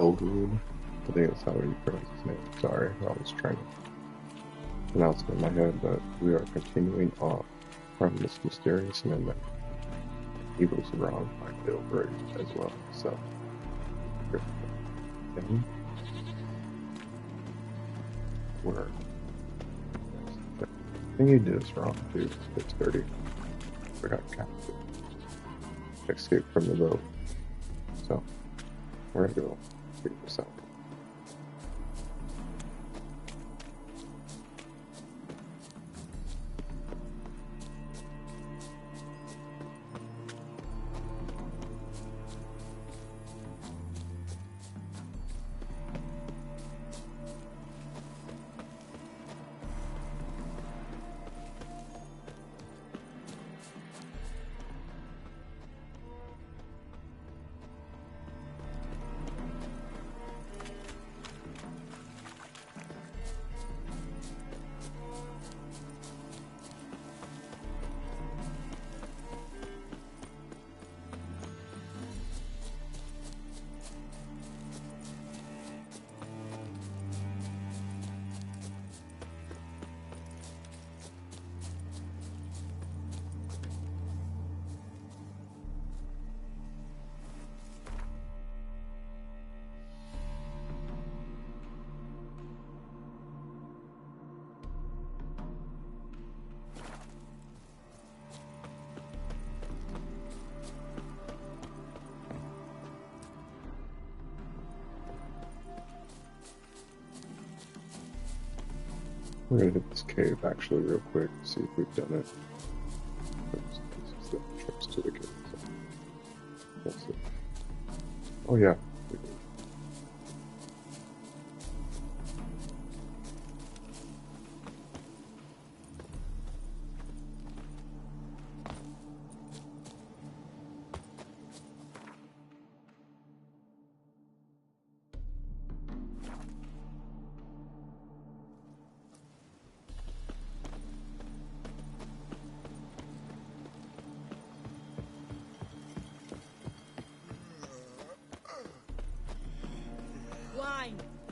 Elgood. I think that's how you pronounce his name. Sorry, I was trying to pronounce it in my head, but we are continuing off from this mysterious amendment. He was wrong by Bill Briggs as well, so then we're I think he did this wrong too. It's 30. Forgot captain. Escape from the boat. So we're gonna go figure this out. We're gonna hit this cave actually real quick, see if we've done it. This is the entrance to the cave. So that's it. Oh yeah, we did.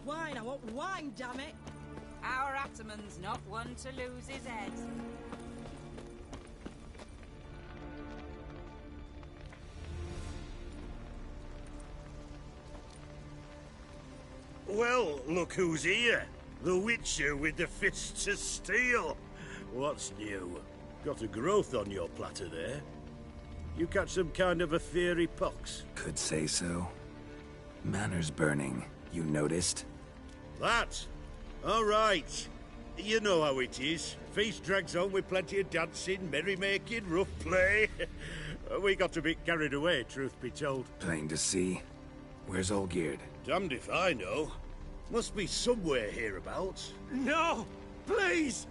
Wine, I want wine, damn it! Our Ataman's not one to lose his head. Well, look who's here. The Witcher with the fists of steel. What's new? Got a growth on your platter there. You catch some kind of a fiery pox? Could say so. Manor's burning. You noticed? That? All right. You know how it is. Feast drags on with plenty of dancing, merrymaking, rough play. We got a bit carried away, truth be told. Plain to see. Where's Olgierd? Damned if I know. Must be somewhere hereabouts. No! Please!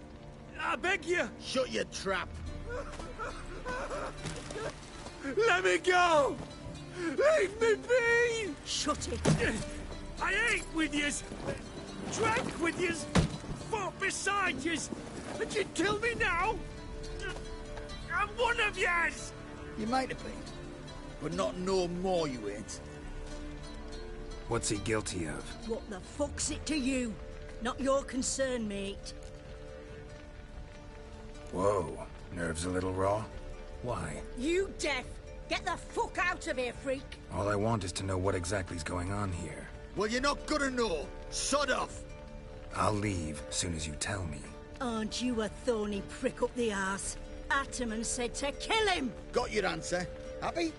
I beg you! Shut your trap! Let me go! Leave me be! Shut it! I ate with yous! Drank with yous! Fought beside yous! And you'd kill me now? I'm one of yous! You might have been, but not no more you ain't. What's he guilty of? What the fuck's it to you? Not your concern, mate. Whoa, nerves a little raw? Why? You deaf! Get the fuck out of here, freak! All I want is to know what exactly's going on here. Well, you're not gonna know. Sod off! I'll leave soon as you tell me. Aren't you a thorny prick up the arse? Ataman said to kill him! Got your answer. Happy?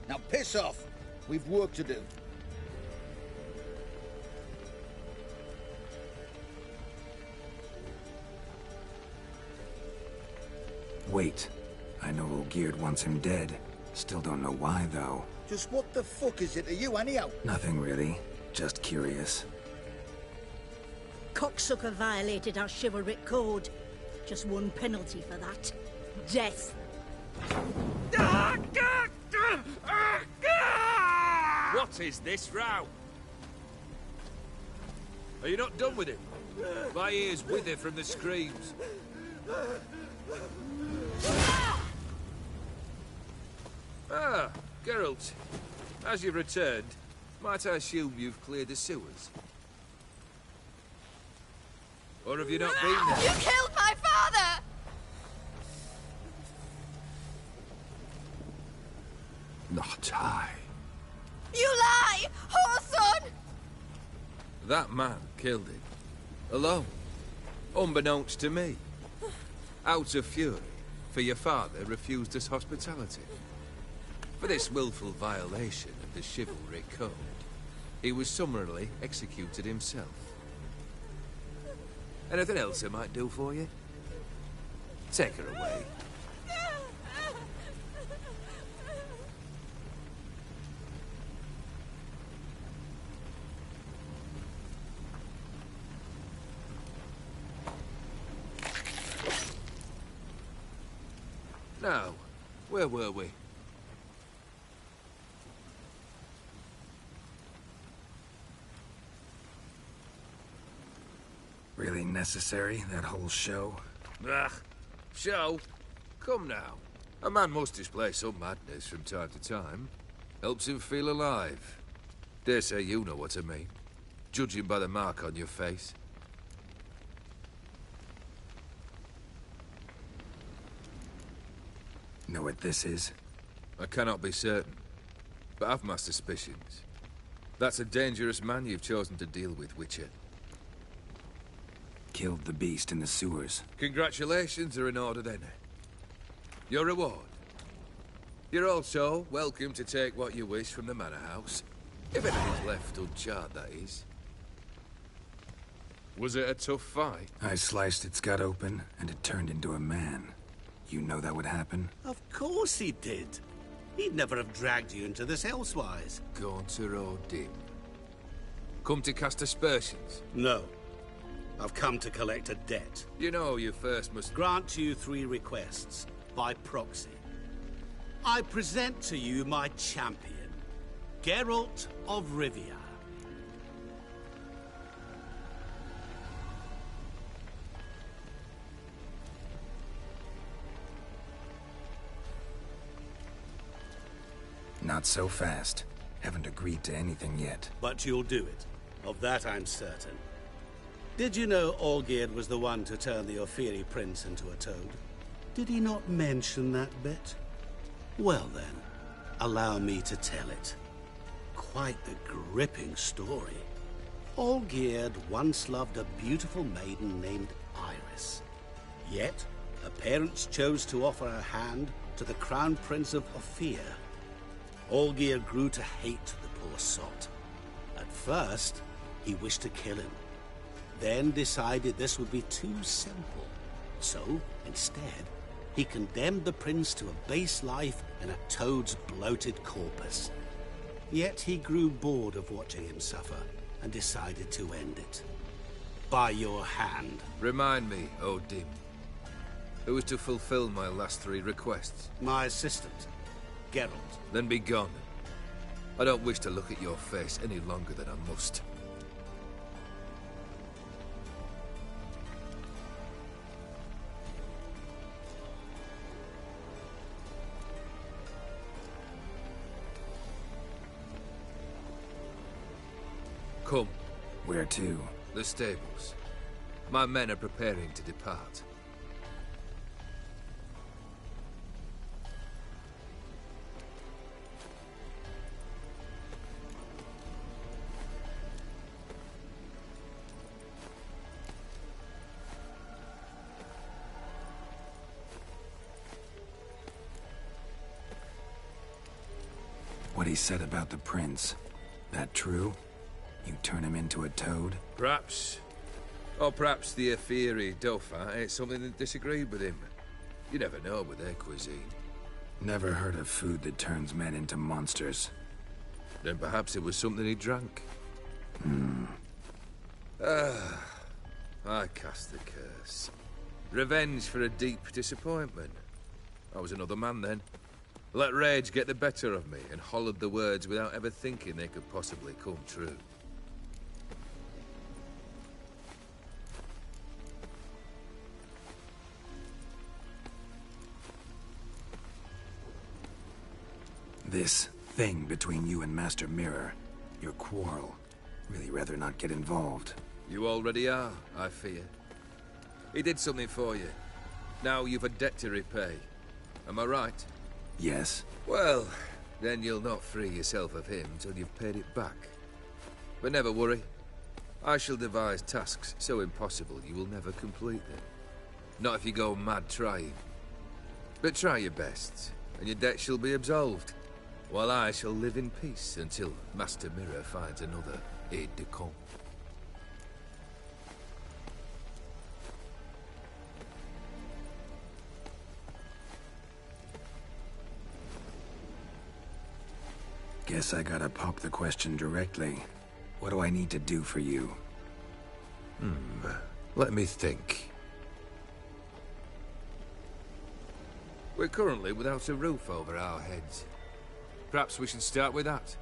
Now piss off. We've work to do. Wait. I know Olgierd wants him dead. Still don't know why, though. Just what the fuck is it to you, anyhow? Nothing really. Just curious. Cocksucker violated our chivalric code. Just one penalty for that. Death. What is this row? Are you not done with him? My ears wither from the screams. Ah, Geralt. As you've returned, Might I assume you've cleared the sewers? Or have you not been there? You killed my father! Not I. You lie! Whoreson! That man killed him. Alone. Unbeknownst to me. Out of fury, for your father refused us hospitality. For this willful violation of the chivalric code, he was summarily executed himself. Anything else I might do for you? Take her away. Now, where were we? Really necessary, that whole show? Ah, show? Come now. A man must display some madness from time to time. Helps him feel alive. Dare say you know what I mean. Judging by the mark on your face. Know what this is? I cannot be certain, but I've my suspicions. That's a dangerous man you've chosen to deal with, Witcher. Killed the beast in the sewers. Congratulations are in order then. Your reward. You're also welcome to take what you wish from the manor house. If anything's left uncharred, that is. Was it a tough fight? I sliced its gut open, and it turned into a man. You know that would happen? Of course he did. He'd never have dragged you into this elsewise. Gaunter or dim? Come to cast aspersions? No. I've come to collect a debt. You know you first must... Grant you 3 requests, by proxy. I present to you my champion, Geralt of Rivia. Not so fast. Haven't agreed to anything yet. But you'll do it. Of that I'm certain. Did you know Olgierd was the one to turn the Ophiri prince into a toad? Did he not mention that bit? Well then, allow me to tell it. Quite the gripping story. Olgierd once loved a beautiful maiden named Iris. Yet, her parents chose to offer her hand to the Crown Prince of Ophir. Olgierd grew to hate the poor sot. At first, he wished to kill him. Then decided this would be too simple. So, instead, he condemned the prince to a base life in a toad's bloated corpus. Yet he grew bored of watching him suffer and decided to end it. By your hand. Remind me, O Dim. Who is to fulfill my last 3 requests? My assistant, Geralt. Then be gone. I don't wish to look at your face any longer than I must. Come. Where to? The stables. My men are preparing to depart. What he said about the prince. That true? You turn him into a toad? Perhaps. Or perhaps the Ophiri Dauphin ate something that disagreed with him. You never know with their cuisine. Never heard of food that turns men into monsters. Then perhaps it was something he drank. I cast the curse. Revenge for a deep disappointment. I was another man then. Let rage get the better of me and hollered the words without ever thinking they could possibly come true. This thing between you and Master Mirror. your quarrel. Really rather not get involved. You already are, I fear. He did something for you. Now you've a debt to repay. Am I right? Yes. Well, then you'll not free yourself of him till you've paid it back. But never worry. I shall devise tasks so impossible you will never complete them. Not if you go mad trying. But try your best, and your debt shall be absolved, while I shall live in peace until Master Mirror finds another aide-de-camp. Guess I gotta pop the question directly. What do I need to do for you? Let me think. We're currently without a roof over our heads. Perhaps we should start with that.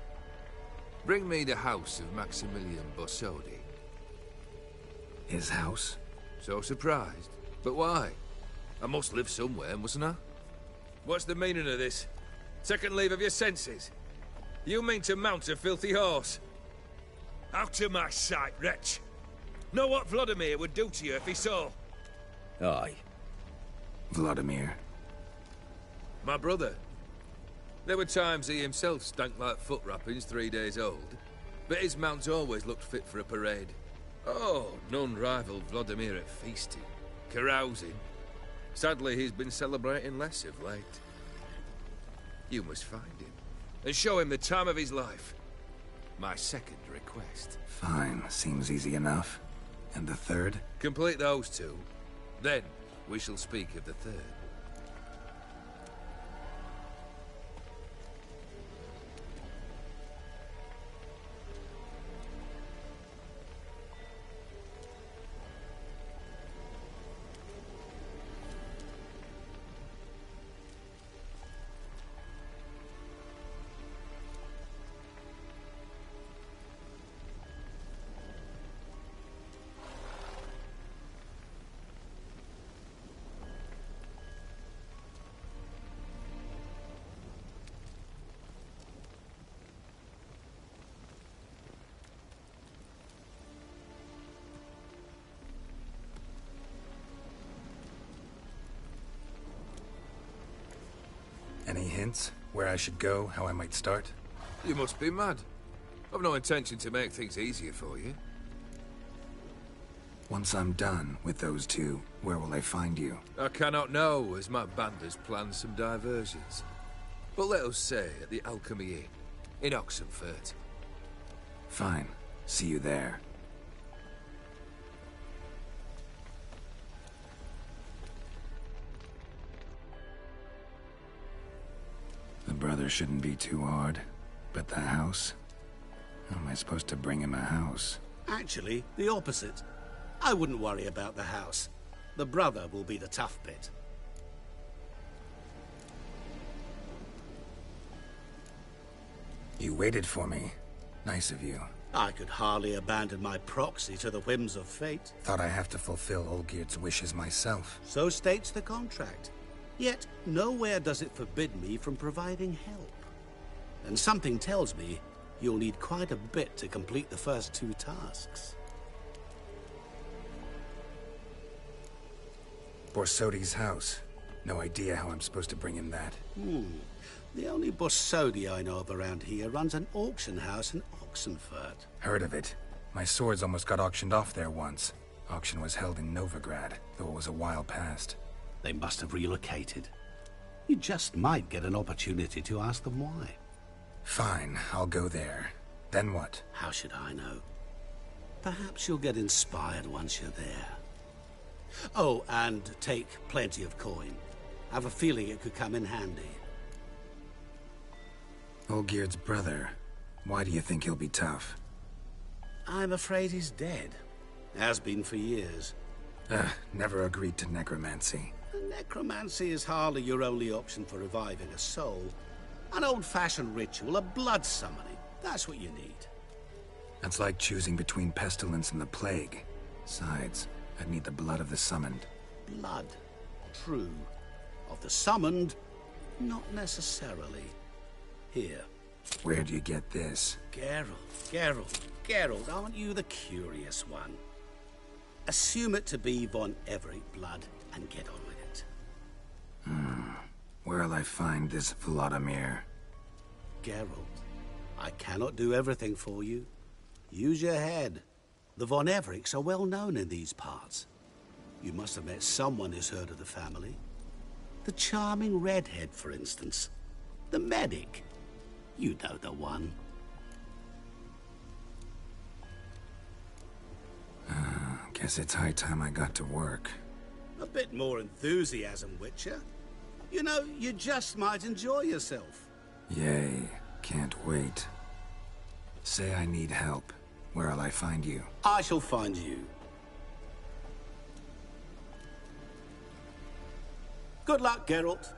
Bring me the house of Maximilian Borsodi. His house? So surprised? But why? I must live somewhere, mustn't I? What's the meaning of this? Second leave of your senses? You mean to mount a filthy horse? Out of my sight, wretch! Know what Vladimir would do to you if he saw? Aye. Vladimir. My brother. There were times he himself stank like foot wrappings 3 days old, but his mount always looked fit for a parade. Oh, none rivaled Vladimir at feasting, carousing. Sadly, he's been celebrating less of late. You must find him, and show him the time of his life. My second request. Fine, seems easy enough. And the third? Complete those two. Then, we shall speak of the third. Any hints? Where I should go? How I might start? You must be mad. I've no intention to make things easier for you. Once I'm done with those two, where will I find you? I cannot know, as my band has planned some diversions. But let us say at the Alchemy Inn, in Oxenfurt. Fine. See you there. The brother shouldn't be too hard. But the house? How am I supposed to bring him a house? Actually, the opposite. I wouldn't worry about the house. The brother will be the tough bit. You waited for me. Nice of you. I could hardly abandon my proxy to the whims of fate. Thought I have to fulfill Olgierd's wishes myself. So states the contract. Yet, nowhere does it forbid me from providing help. And something tells me you'll need quite a bit to complete the first two tasks. Borsodi's house. No idea how I'm supposed to bring him that. The only Borsodi I know of around here runs an auction house in Oxenfurt. Heard of it. My swords almost got auctioned off there once. Auction was held in Novigrad, though it was a while past. They must have relocated. You just might get an opportunity to ask them why. Fine, I'll go there. Then what? How should I know? Perhaps you'll get inspired once you're there. Oh, and take plenty of coin. I have a feeling it could come in handy. Olgierd's brother. Why do you think he'll be tough? I'm afraid he's dead. Has been for years. Never agreed to necromancy. Necromancy is hardly your only option for reviving a soul. An old-fashioned ritual, a blood summoning. That's what you need. That's like choosing between pestilence and the plague. Besides, I'd need the blood of the summoned. Blood. True. Of the summoned, not necessarily. Here, Where'd you get this? Geralt, aren't you the curious one? Assume it to be von Everett blood and get on with it. Where'll I find this Vladimir? Geralt, I cannot do everything for you. Use your head. The von Evericks are well known in these parts. You must have met someone who's heard of the family. The charming redhead, for instance. The medic. You know the one. Guess it's high time I got to work. A bit more enthusiasm, Witcher. You know, you just might enjoy yourself. Yay, can't wait. Say I need help. Where'll I find you? I shall find you. Good luck, Geralt.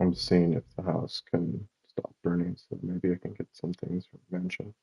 I'm seeing if the house can stop burning, so maybe I can get some things from the mansion.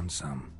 found some.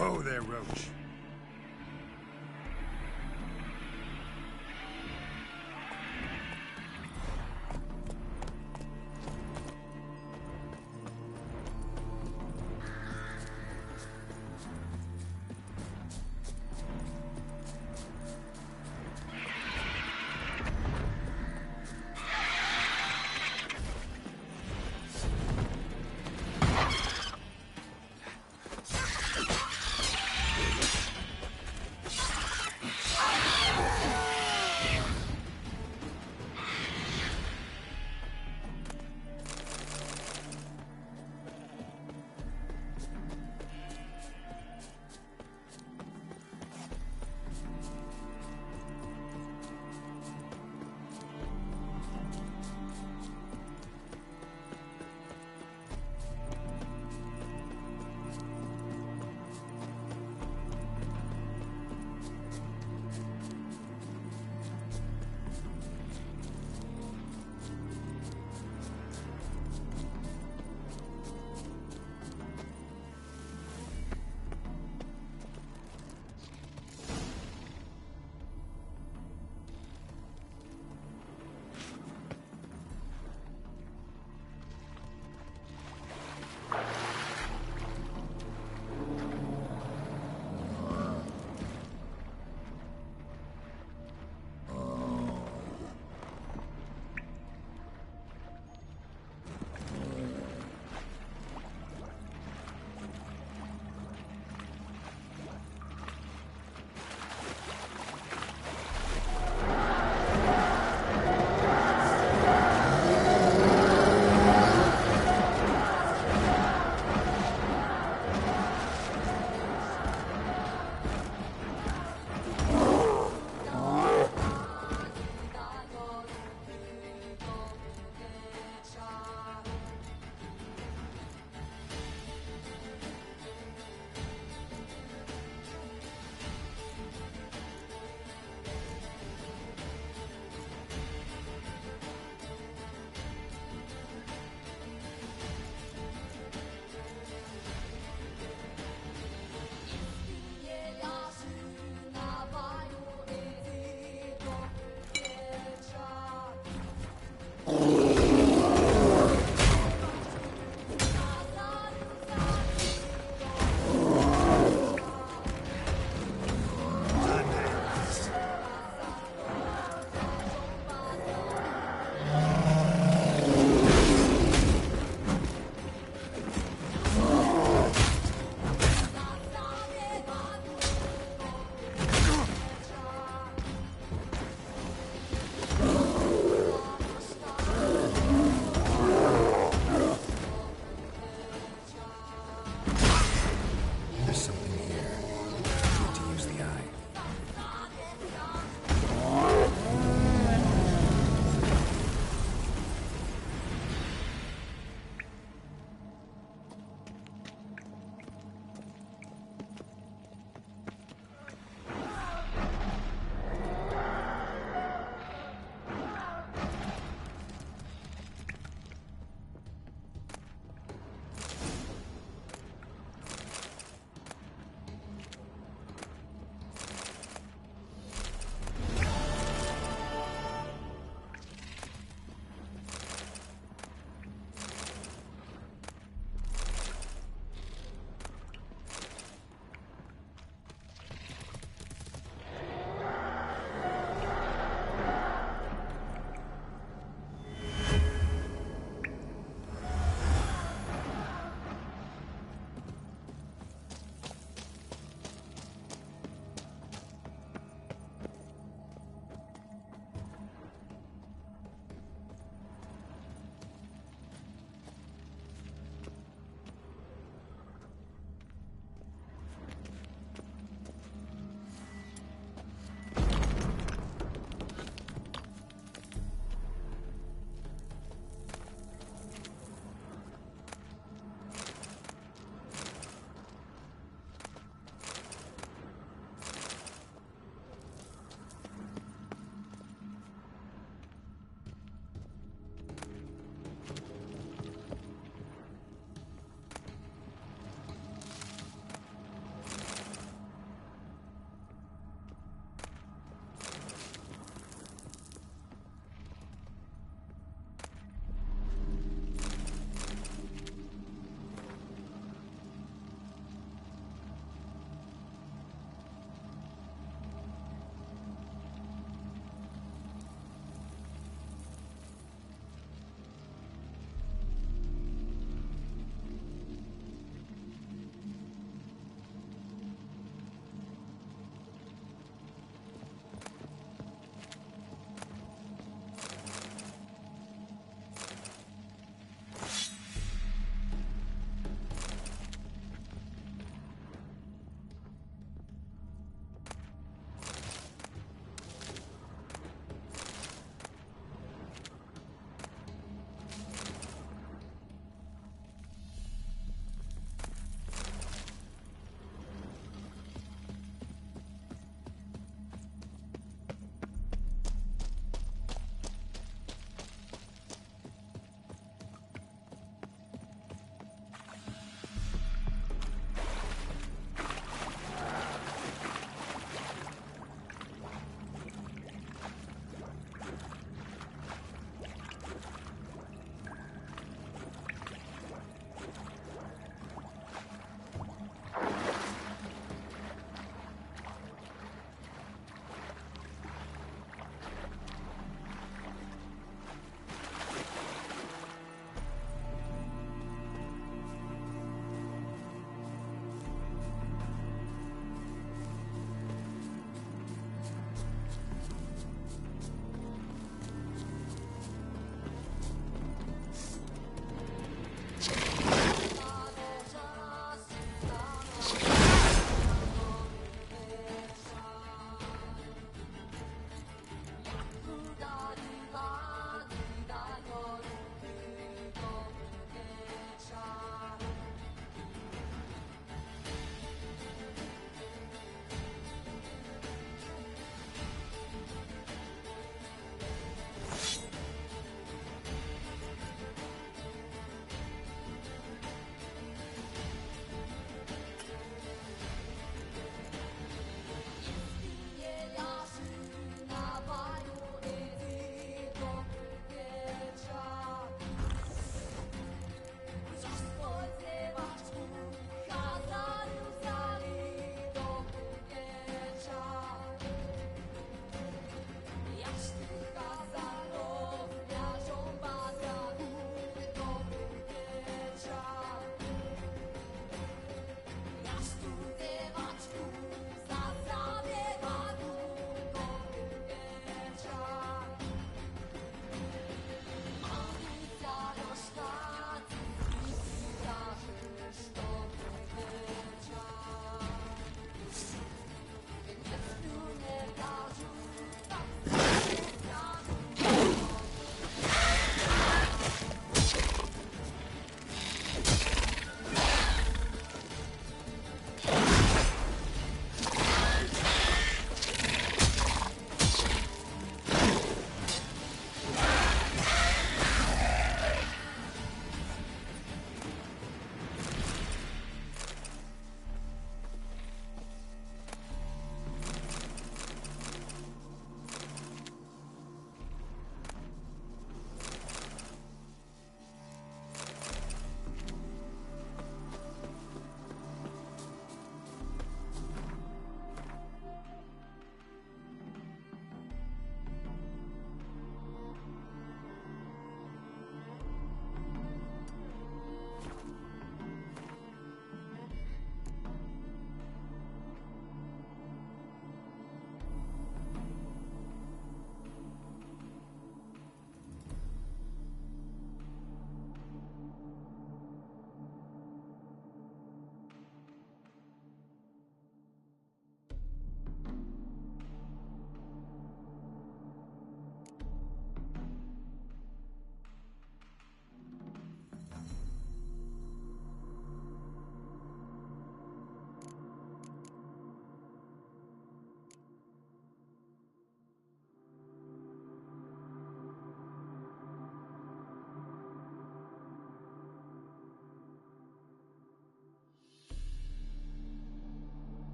Whoa there, Roach.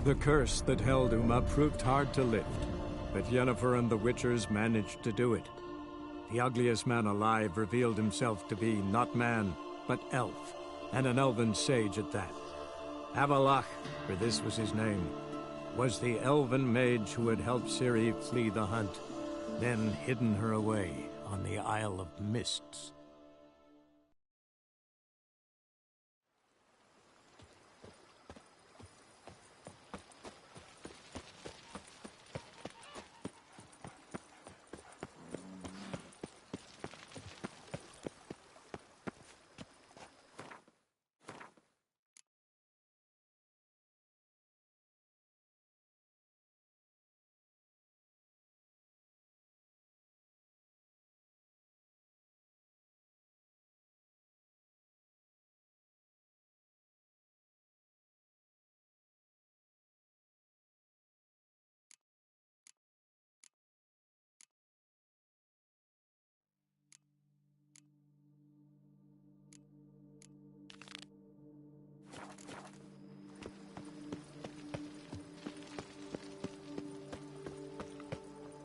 The curse that held Uma proved hard to lift, but Yennefer and the Witchers managed to do it. The ugliest man alive revealed himself to be not man, but elf, and an elven sage at that. Avalach, for this was his name, was the elven mage who had helped Ciri flee the hunt, then hidden her away on the Isle of Mists.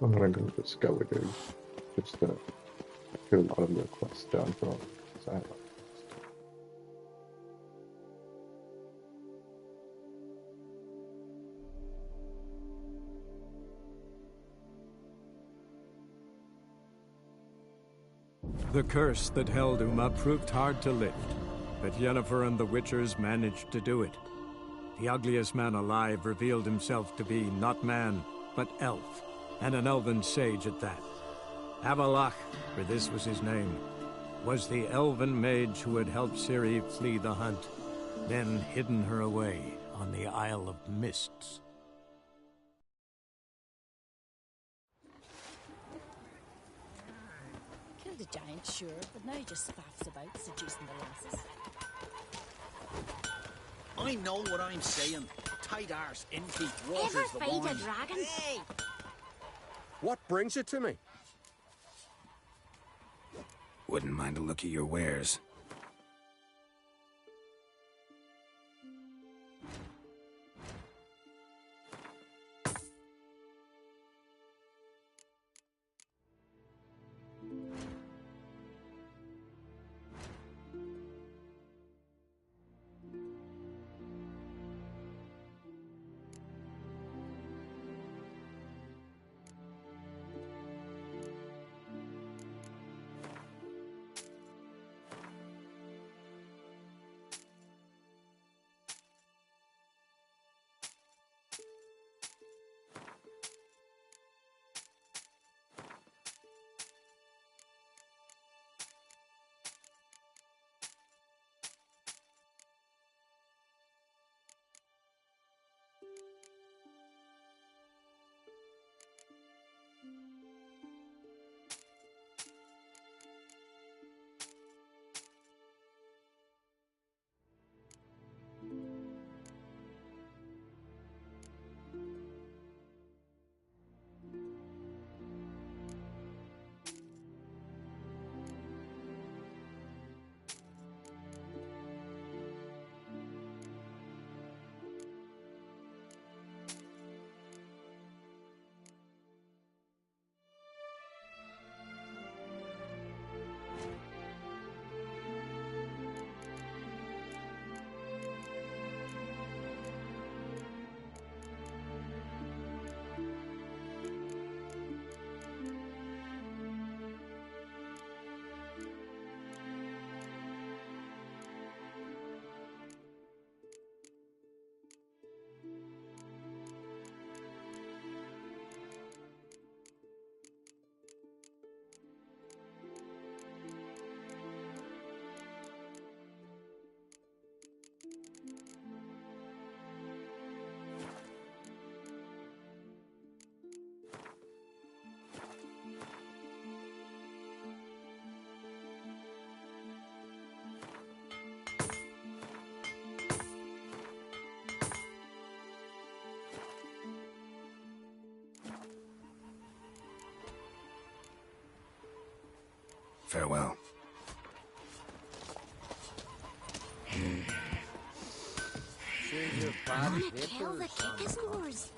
I'm gonna go to Skellige just to get a lot of the quests done for all because I have The curse that held Uma proved hard to lift, but Yennefer and the Witchers managed to do it. The ugliest man alive revealed himself to be not man, but elf, and an elven sage at that. Avalach, for this was his name, was the elven mage who had helped Ciri flee the hunt, then hidden her away on the Isle of Mists. Killed a giant, sure, but now he just faffs about, seducing the lasses. I know what I'm saying. Tight arse, inkeep, waters Ever the fight wine. a dragon? Hey! What brings it to me? Wouldn't mind a look at your wares. Farewell. See you. I want to kill the Kickers.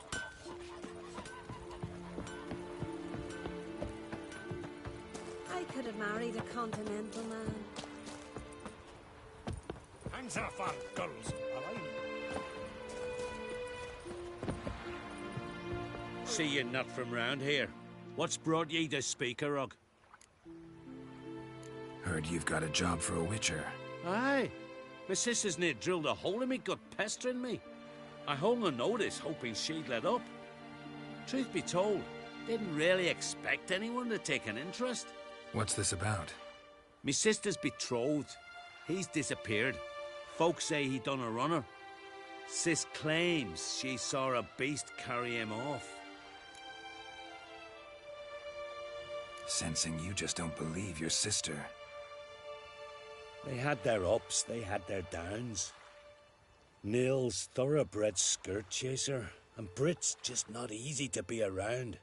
I could have married a continental man. Hands off our girls, alright? See you're not from round here. What's brought ye to Speakerog? Heard you've got a job for a witcher. Aye. My sister's near drilled a hole in me gut, pestering me. I hung a notice, hoping she'd let up. Truth be told, didn't really expect anyone to take an interest. What's this about? Me sister's betrothed. He's disappeared. Folks say he done a runner. Sis claims she saw a beast carry him off. Sensing you just don't believe your sister. They had their ups, they had their downs. Nils, thoroughbred skirt chaser, and Brit's just not easy to be around.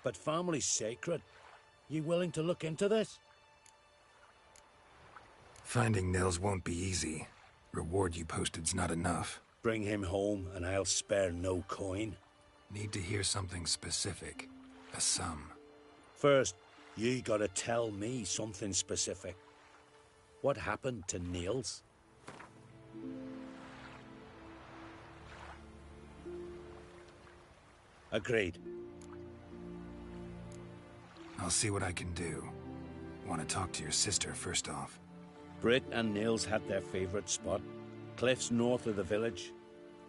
But family's sacred. You willing to look into this? Finding Nils won't be easy. Reward you posted's not enough. Bring him home and I'll spare no coin. Need to hear something specific. A sum. First, you gotta tell me something specific. What happened to Nils? Agreed. I'll see what I can do. Want to talk to your sister first off. Brit and Nils had their favorite spot. Cliffs north of the village.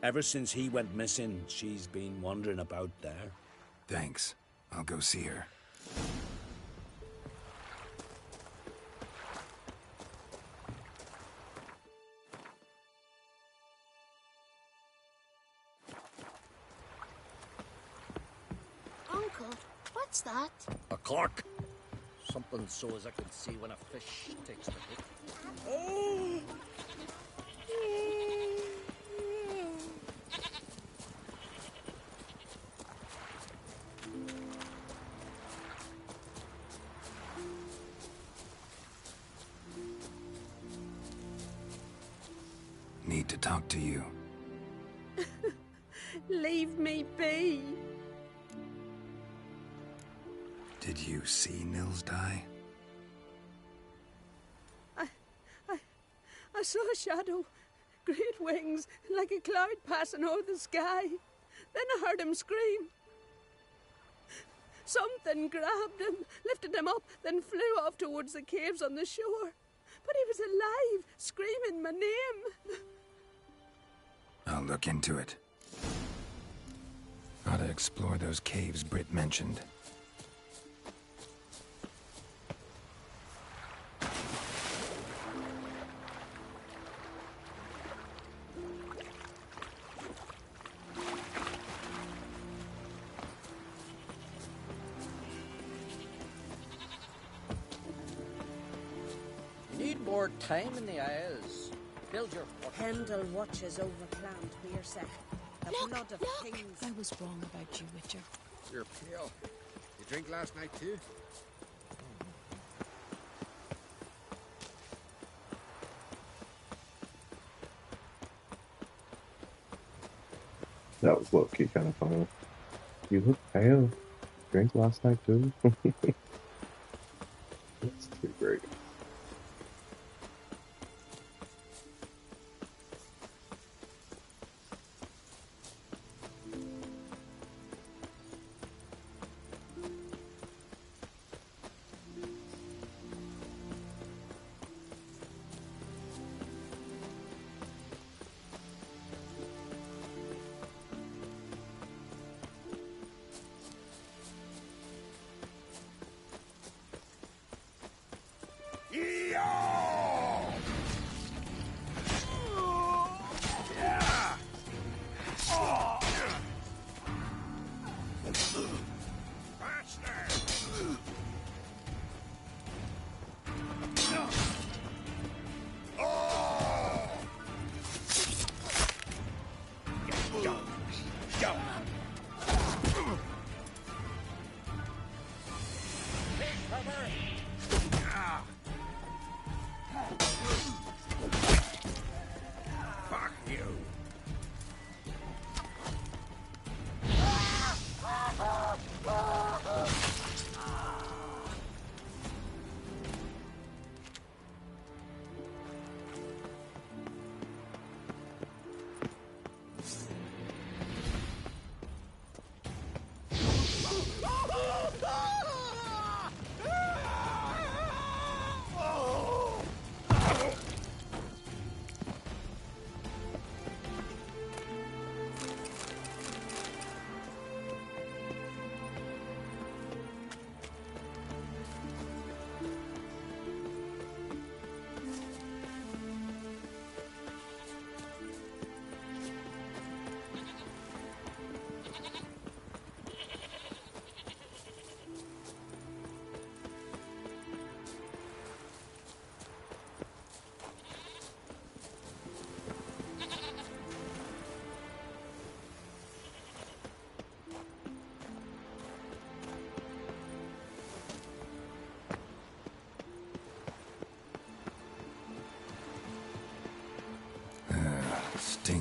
Ever since he went missing, she's been wandering about there. Thanks. I'll go see her. Uncle, what's that? A cork. Something so as I can see when a fish takes the hook. Oh! Need to talk to you. Leave me be. Did you see Nils die? I saw a shadow, great wings, like a cloud passing over the sky. Then I heard him scream. Something grabbed him, lifted him up, then flew off towards the caves on the shore. But he was alive, screaming my name. I'll look into it. Gotta explore those caves Britt mentioned. Need more time in the Isles. Build your Pendle watches over Plant Beersec. The blood of kings. I was wrong about you, Witcher. You're pale. You drink last night too? That was low-key kind of funny. You look pale. Drink last night too? That's too great.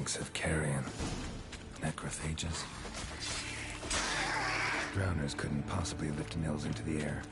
stinks of carrion. Necrophages. Drowners couldn't possibly lift Nils into the air.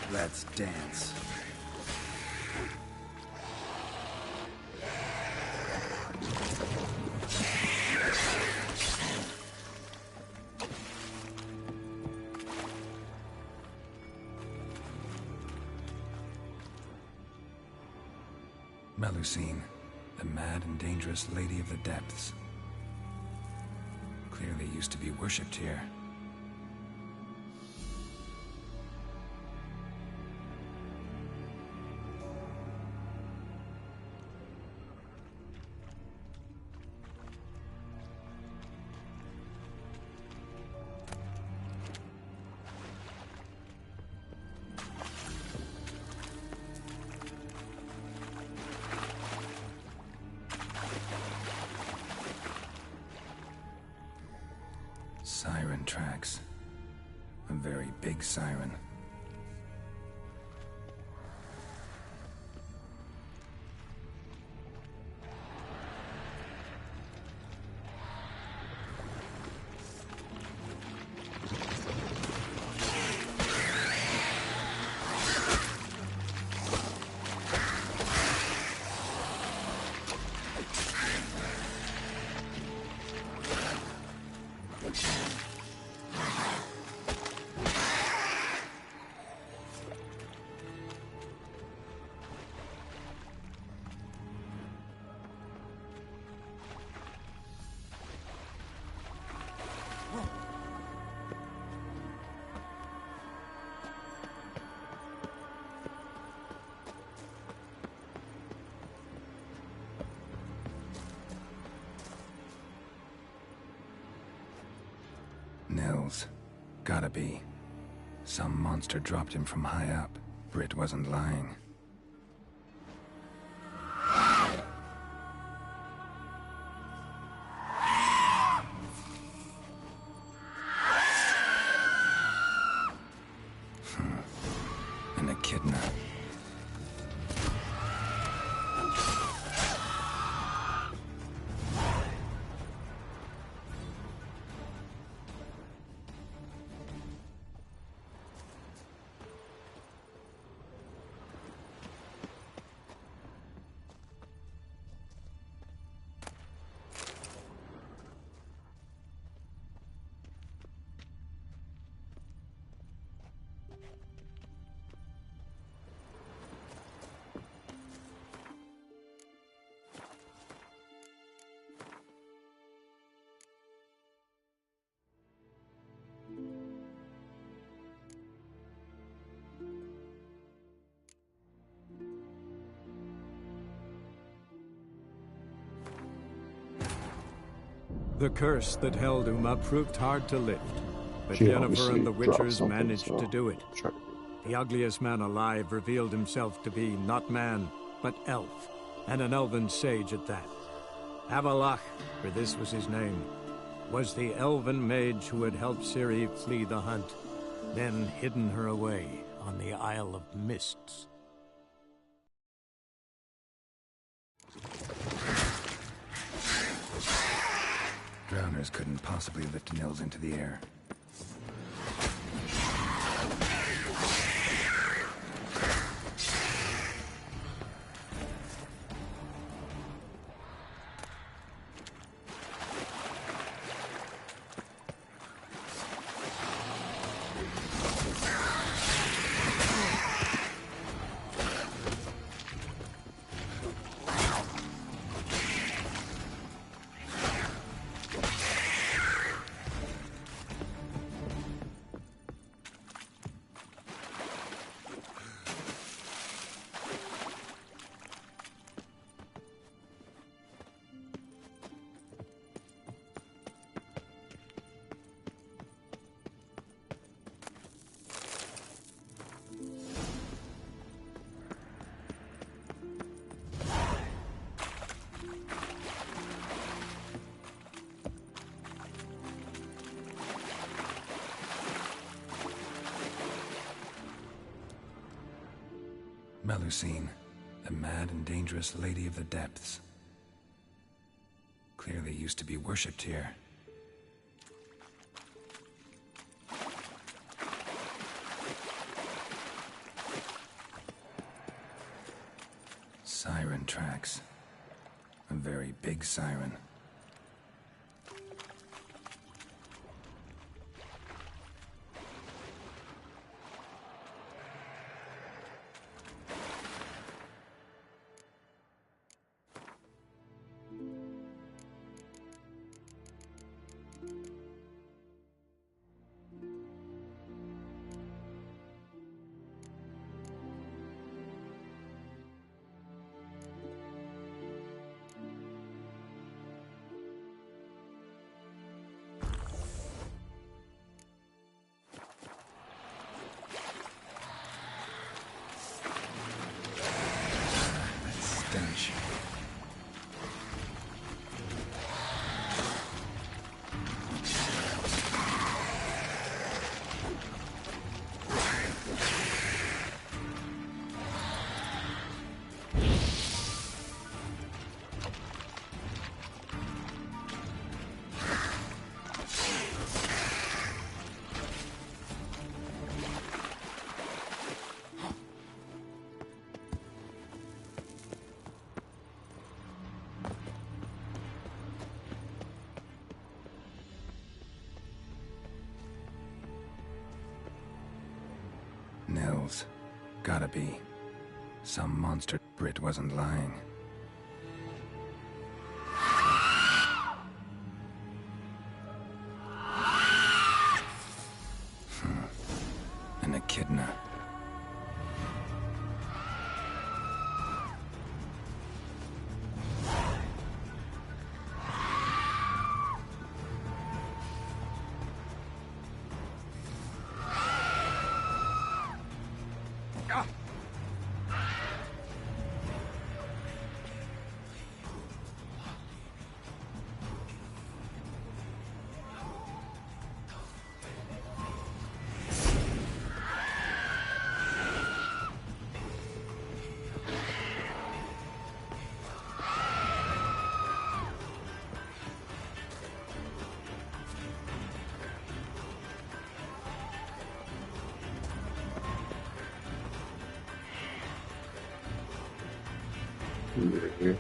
Let's dance. Melusine, the mad and dangerous Lady of the Depths. Clearly used to be worshipped here. Siren tracks. A very big siren. Nils. Gotta be. Some monster dropped him from high up. Britt wasn't lying. An echidna. The curse that held Uma proved hard to lift, but She Yennefer obviously and the dropped Witchers something, managed so to do it. try to The ugliest man alive revealed himself to be not man, but elf, and an elven sage at that. Avalach, for this was his name, was the elven mage who had helped Ciri flee the hunt, then hidden her away on the Isle of Mists. Drowners couldn't possibly lift Nils into the air. Melusine, the mad and dangerous Lady of the Depths. Clearly used to be worshipped here. Siren tracks. A very big siren. Stench. Nils. Gotta be. Some monster Brit wasn't lying. An echidna. Yeah.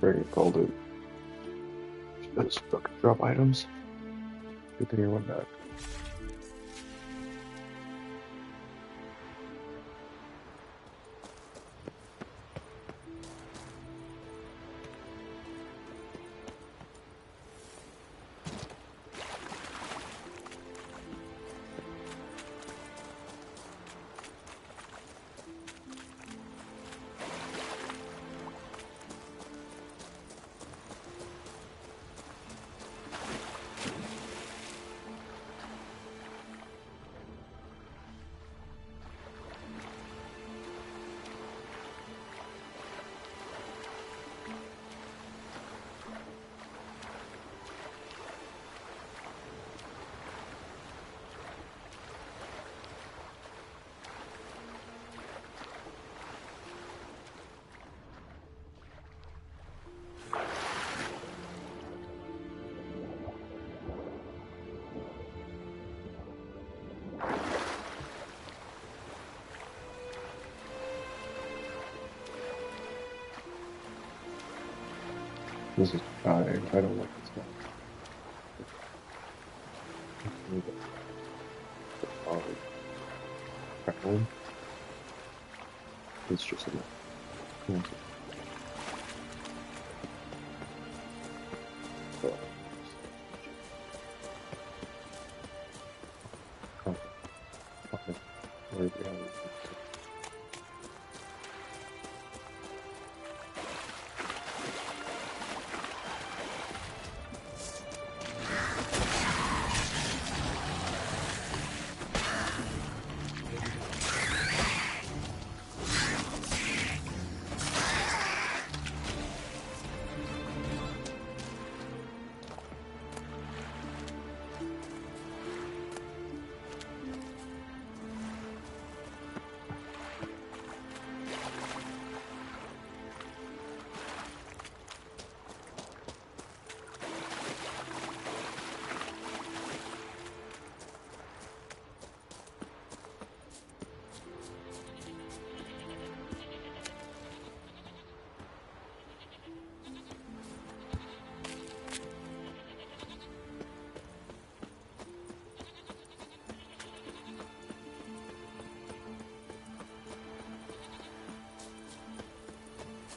Very called it. Let's fucking drop items. Good thing you went back. This is I don't like this one. At home. It's just enough. Okay. Where are we at?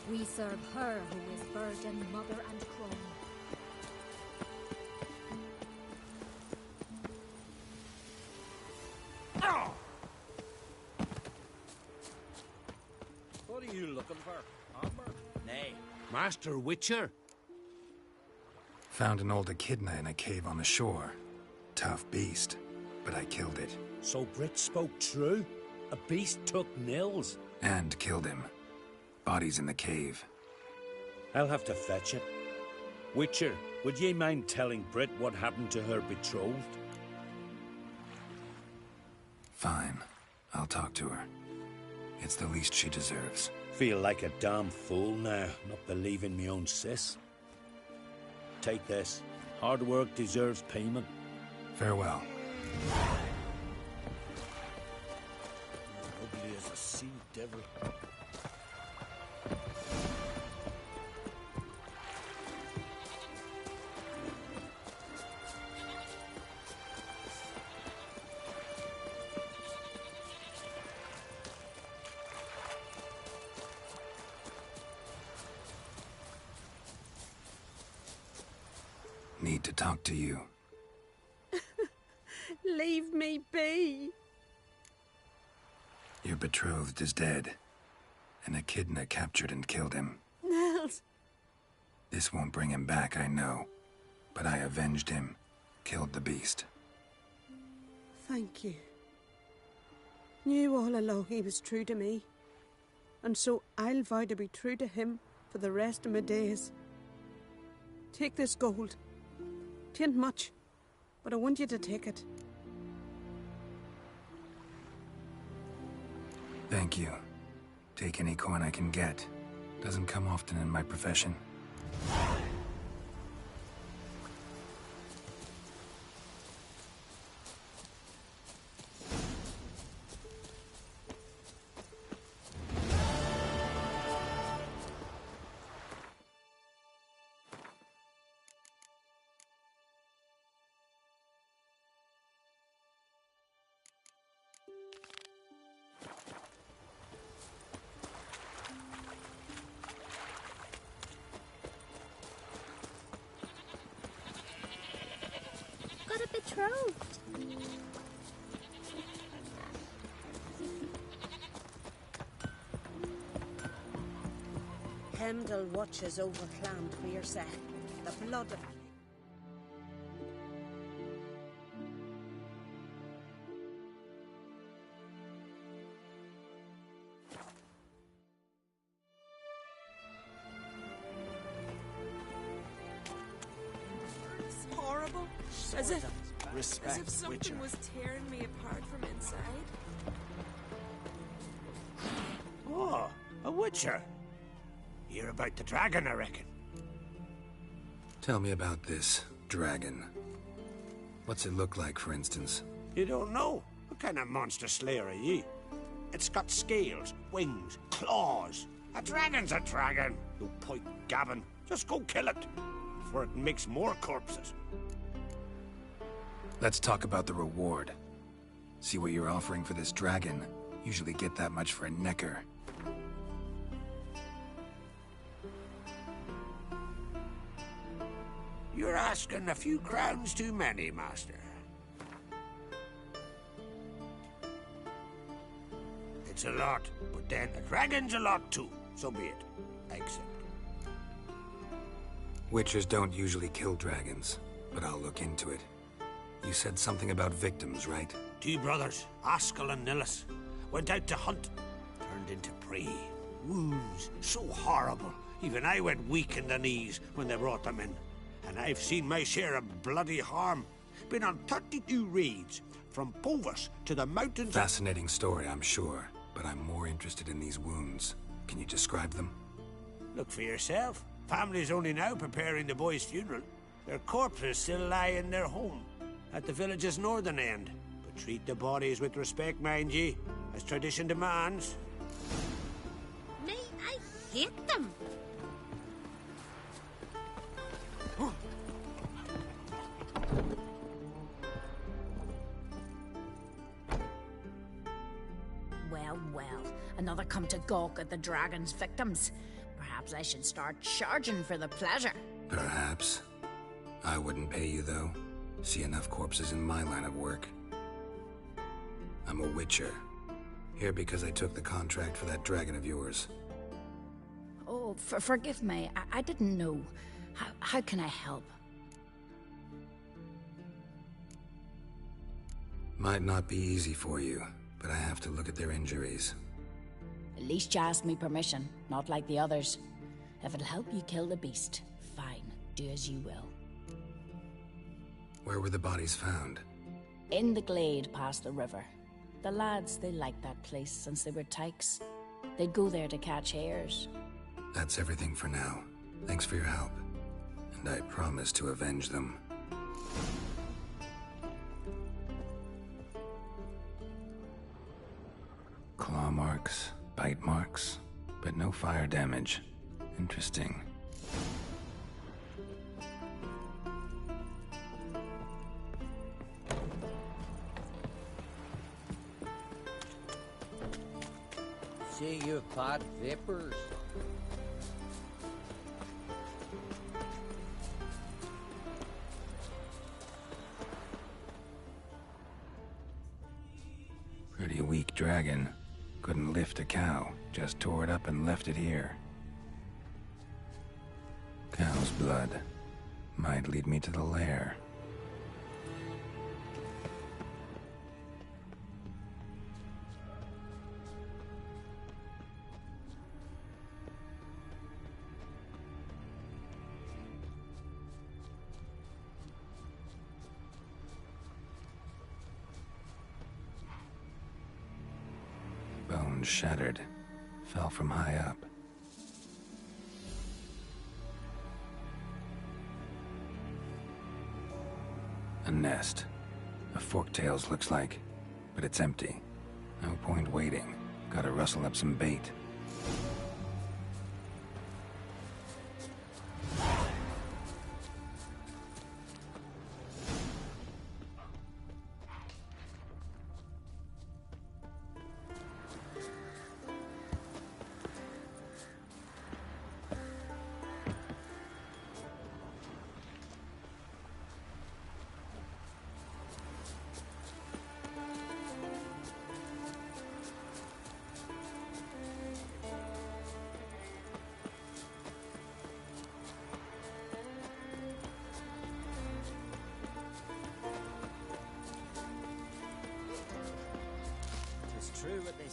We serve her who is virgin, mother, and crone. Oh! What are you looking for? Armor? Nay. Master Witcher? Found an old echidna in a cave on the shore. Tough beast, but I killed it. So Brit spoke true? A beast took Nils? And killed him. Body's in the cave. I'll have to fetch it. Witcher, would ye mind telling Brit what happened to her betrothed? Fine. I'll talk to her. It's the least she deserves. Feel like a damn fool now, not believing me own sis. Take this. Hard work deserves payment. Farewell. Ugly as a sea devil. Need to talk to you. Leave me be. Your betrothed is dead. An echidna captured and killed him. Nels. This won't bring him back, I know. But I avenged him. Killed the beast. Thank you. Knew all along he was true to me. And so I'll vow to be true to him for the rest of my days. Take this gold. 'Tain't much, but I want you to take it. Thank you. Take any coin I can get. Doesn't come often in my profession. betrothed. Hemdall watches over Clan for yourself. The blood of It's horrible. As if something was tearing me apart from inside. Oh, a witcher. Hear about the dragon, I reckon. Tell me about this dragon. What's it look like, for instance? You don't know? What kind of monster slayer are ye? It's got scales, wings, claws. A dragon's a dragon. No point gabbing. Just go kill it, before it makes more corpses. Let's talk about the reward. See what you're offering for this dragon. Usually get that much for a necker. You're asking a few crowns too many, master. It's a lot, but then a dragon's a lot too. So be it. I accept. Witchers don't usually kill dragons, but I'll look into it. You said something about victims, right? 2 brothers, Askell and Nillis, went out to hunt. Turned into prey. Wounds so horrible. Even I went weak in the knees when they brought them in. And I've seen my share of bloody harm. Been on 32 raids, from Povus to the mountains. Fascinating story, I'm sure, but I'm more interested in these wounds. Can you describe them? Look for yourself. Family's only now preparing the boy's funeral. Their corpses still lie in their home, at the village's northern end. But treat the bodies with respect, mind ye, as tradition demands. Me, I hate them. Well, well, another come to gawk at the dragon's victims. Perhaps I should start charging for the pleasure. Perhaps. I wouldn't pay you, though. See enough corpses in my line of work. I'm a witcher. Here because I took the contract for that dragon of yours. Oh, forgive me. I didn't know. How can I help? Might not be easy for you, but I have to look at their injuries. At least you asked me permission, not like the others. If it'll help you kill the beast, fine. Do as you will. Where were the bodies found? In the glade past the river. The lads, they liked that place since they were tykes. They'd go there to catch hares. That's everything for now. Thanks for your help. And I promise to avenge them. Claw marks, bite marks, but no fire damage. Interesting. See you pot vapors. Pretty weak dragon. Couldn't lift a cow, just tore it up and left it here. Cow's blood. Might lead me to the lair. Bones shattered. Fell from high up. A nest. A forktails looks like, but it's empty. No point waiting. Gotta rustle up some bait.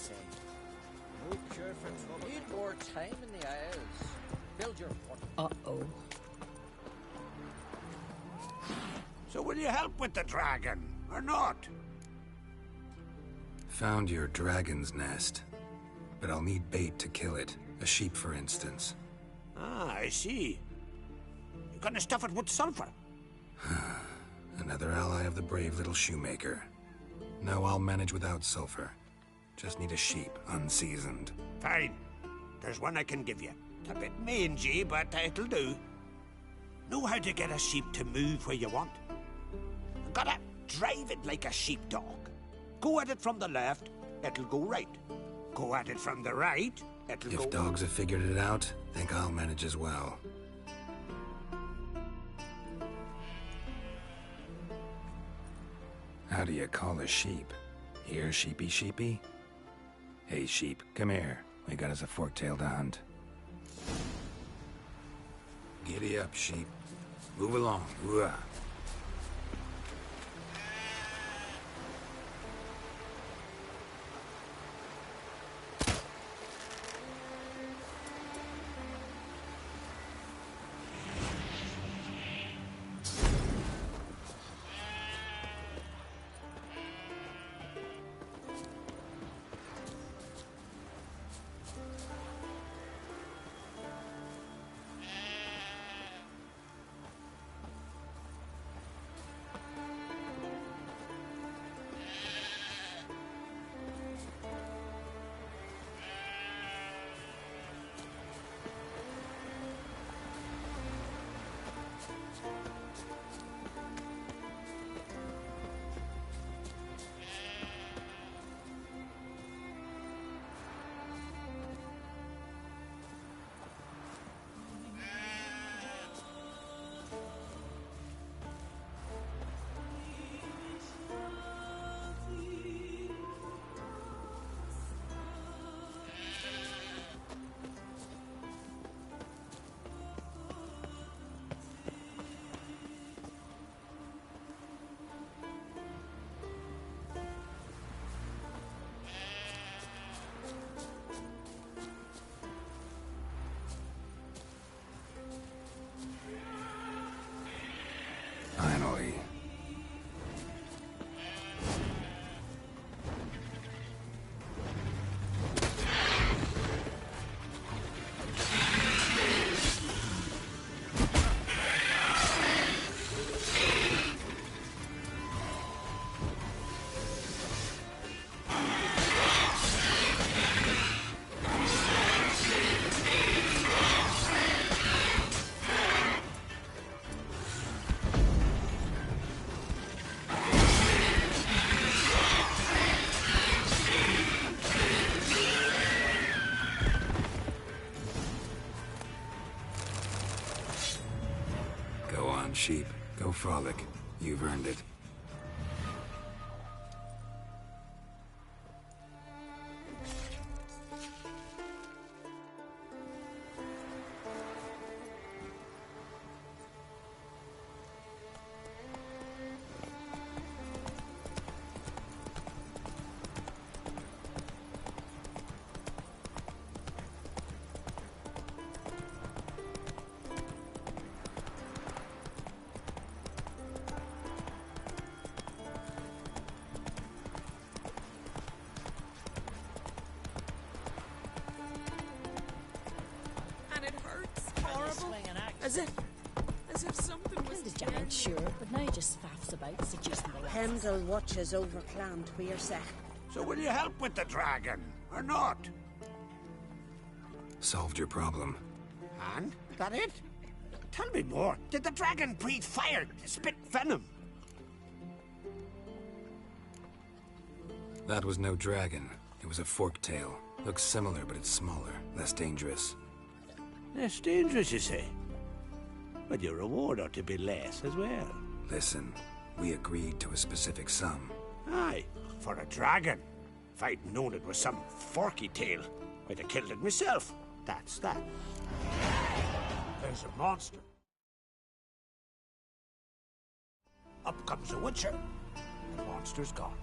say. No cure for trouble. Need more time in the Isles. Build your fort. Uh-oh. So will you help with the dragon, or not? Found your dragon's nest, but I'll need bait to kill it. A sheep, for instance. Ah, I see. You're gonna stuff it with sulfur. Another ally of the brave little shoemaker. No, I'll manage without sulfur. Just need a sheep, unseasoned. Fine. There's one I can give you. It's a bit mangy, but it'll do. Know how to get a sheep to move where you want. You gotta drive it like a sheepdog. Go at it from the left, it'll go right. Go at it from the right, it'll go... If dogs have figured it out, think I'll manage as well. How do you call a sheep? Here, sheepy sheepy? Hey, sheep, come here. We got us a fork-tailed to hunt. Giddy up, sheep. Move along. Ooh-ah. Finally. Sheep, go frolic. You've earned it. As if something was the giant, sure, but now he just faffs about, seducing the lads. Hemdall watches over Clan Tweersech. So will you help with the dragon, or not? Solved your problem. And? That it? Tell me more. Did the dragon breathe fire, spit venom? That was no dragon. It was a fork-tail. Looks similar, but it's smaller, less dangerous. Less dangerous, you say? But your reward ought to be less as well. Listen, we agreed to a specific sum. Aye, for a dragon. If I'd known it was some forky tail, I'd have killed it myself. That's that. There's a monster. Up comes a witcher. The monster's gone.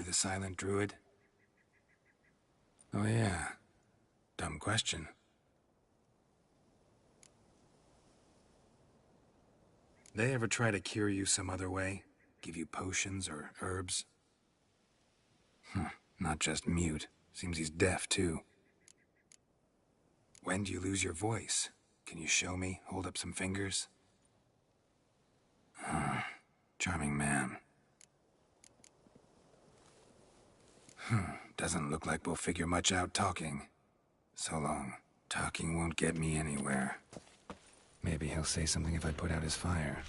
you the silent druid? Oh yeah. Dumb question. They ever try to cure you some other way? Give you potions or herbs? Not just mute. Seems he's deaf, too. When do you lose your voice? Can you show me? Hold up some fingers? Charming man. Doesn't look like we'll figure much out talking. So long. Talking won't get me anywhere. Maybe he'll say something if I put out his fire.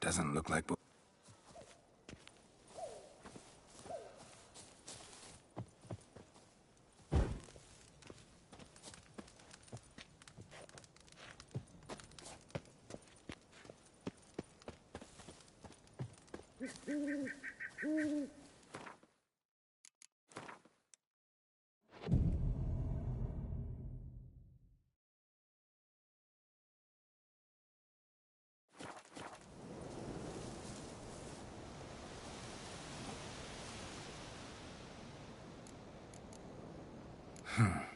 Doesn't look like...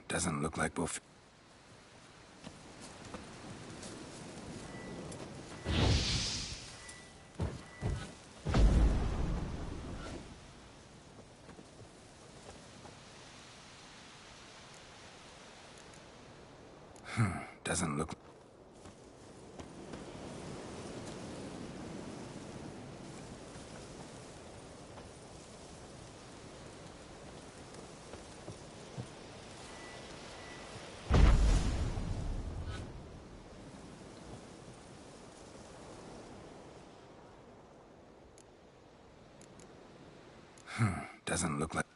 Doesn't look like we'll... Doesn't look... Doesn't look like...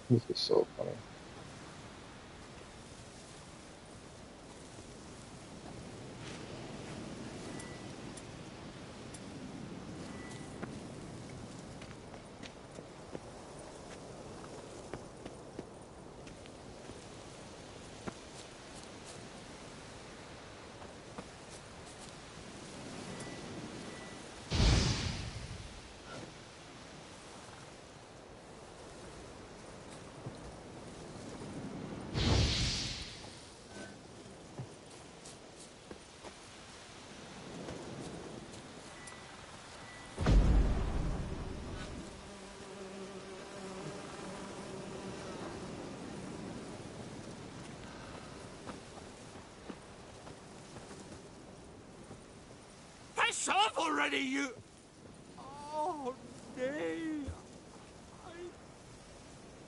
This is so funny. Piss off already, you... Oh, nay.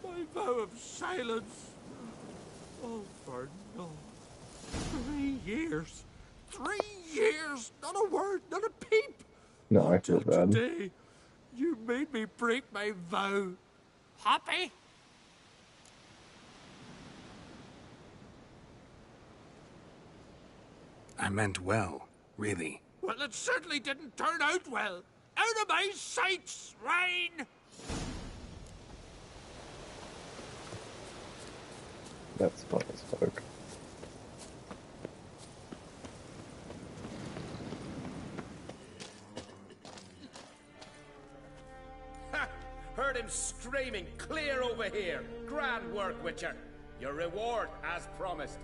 My vow of silence. Oh, for no. 3 years. 3 years! Not a word, not a peep! No, I feel bad. Today, you made me break my vow. Happy? I meant well, really. Well, it certainly didn't turn out well. Out of my sight, swine! That's fun as fuck. Ha! Heard him screaming clear over here. Grand work, Witcher. Your reward as promised.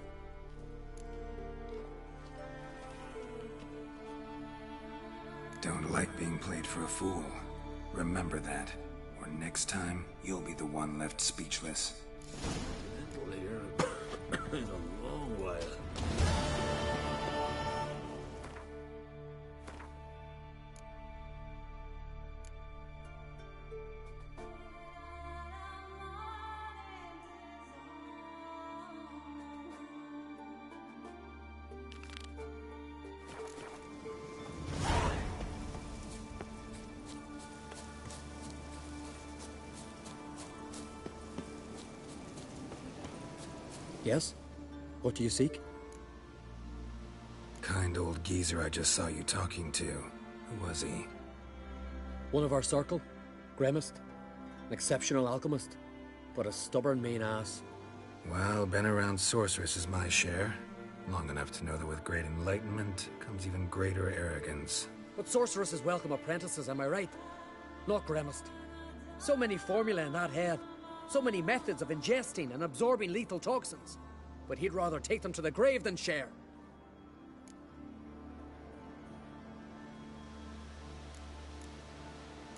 Don't like being played for a fool. Remember that, or next time, you'll be the one left speechless. In a long while. Yes? What do you seek? Kind old geezer I just saw you talking to. Who was he? One of our circle. Gremist. An exceptional alchemist. But a stubborn mean ass. Well, been around sorceress is my share. Long enough to know that with great enlightenment comes even greater arrogance. But sorceresses welcome apprentices, am I right? Not Gremist. So many formulae in that head. So many methods of ingesting and absorbing lethal toxins. But he'd rather take them to the grave than share.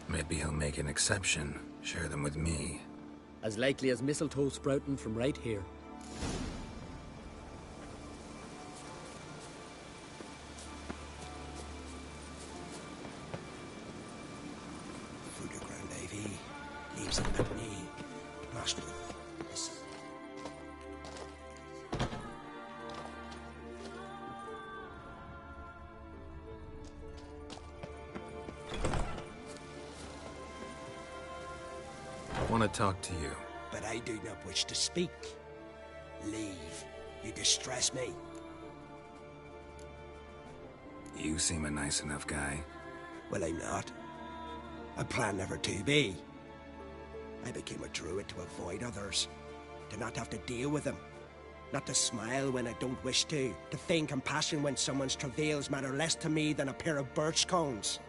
Maybe he'll make an exception. Share them with me. As likely as mistletoe sprouting from right here. Food of ground ivy, leaves of company, mashed with this. I want to talk to you. But I do not wish to speak. Leave. You distress me. You seem a nice enough guy. Well, I'm not. I plan never to be. I became a druid to avoid others. To not have to deal with them. Not to smile when I don't wish to feign compassion when someone's travails matter less to me than a pair of birch cones.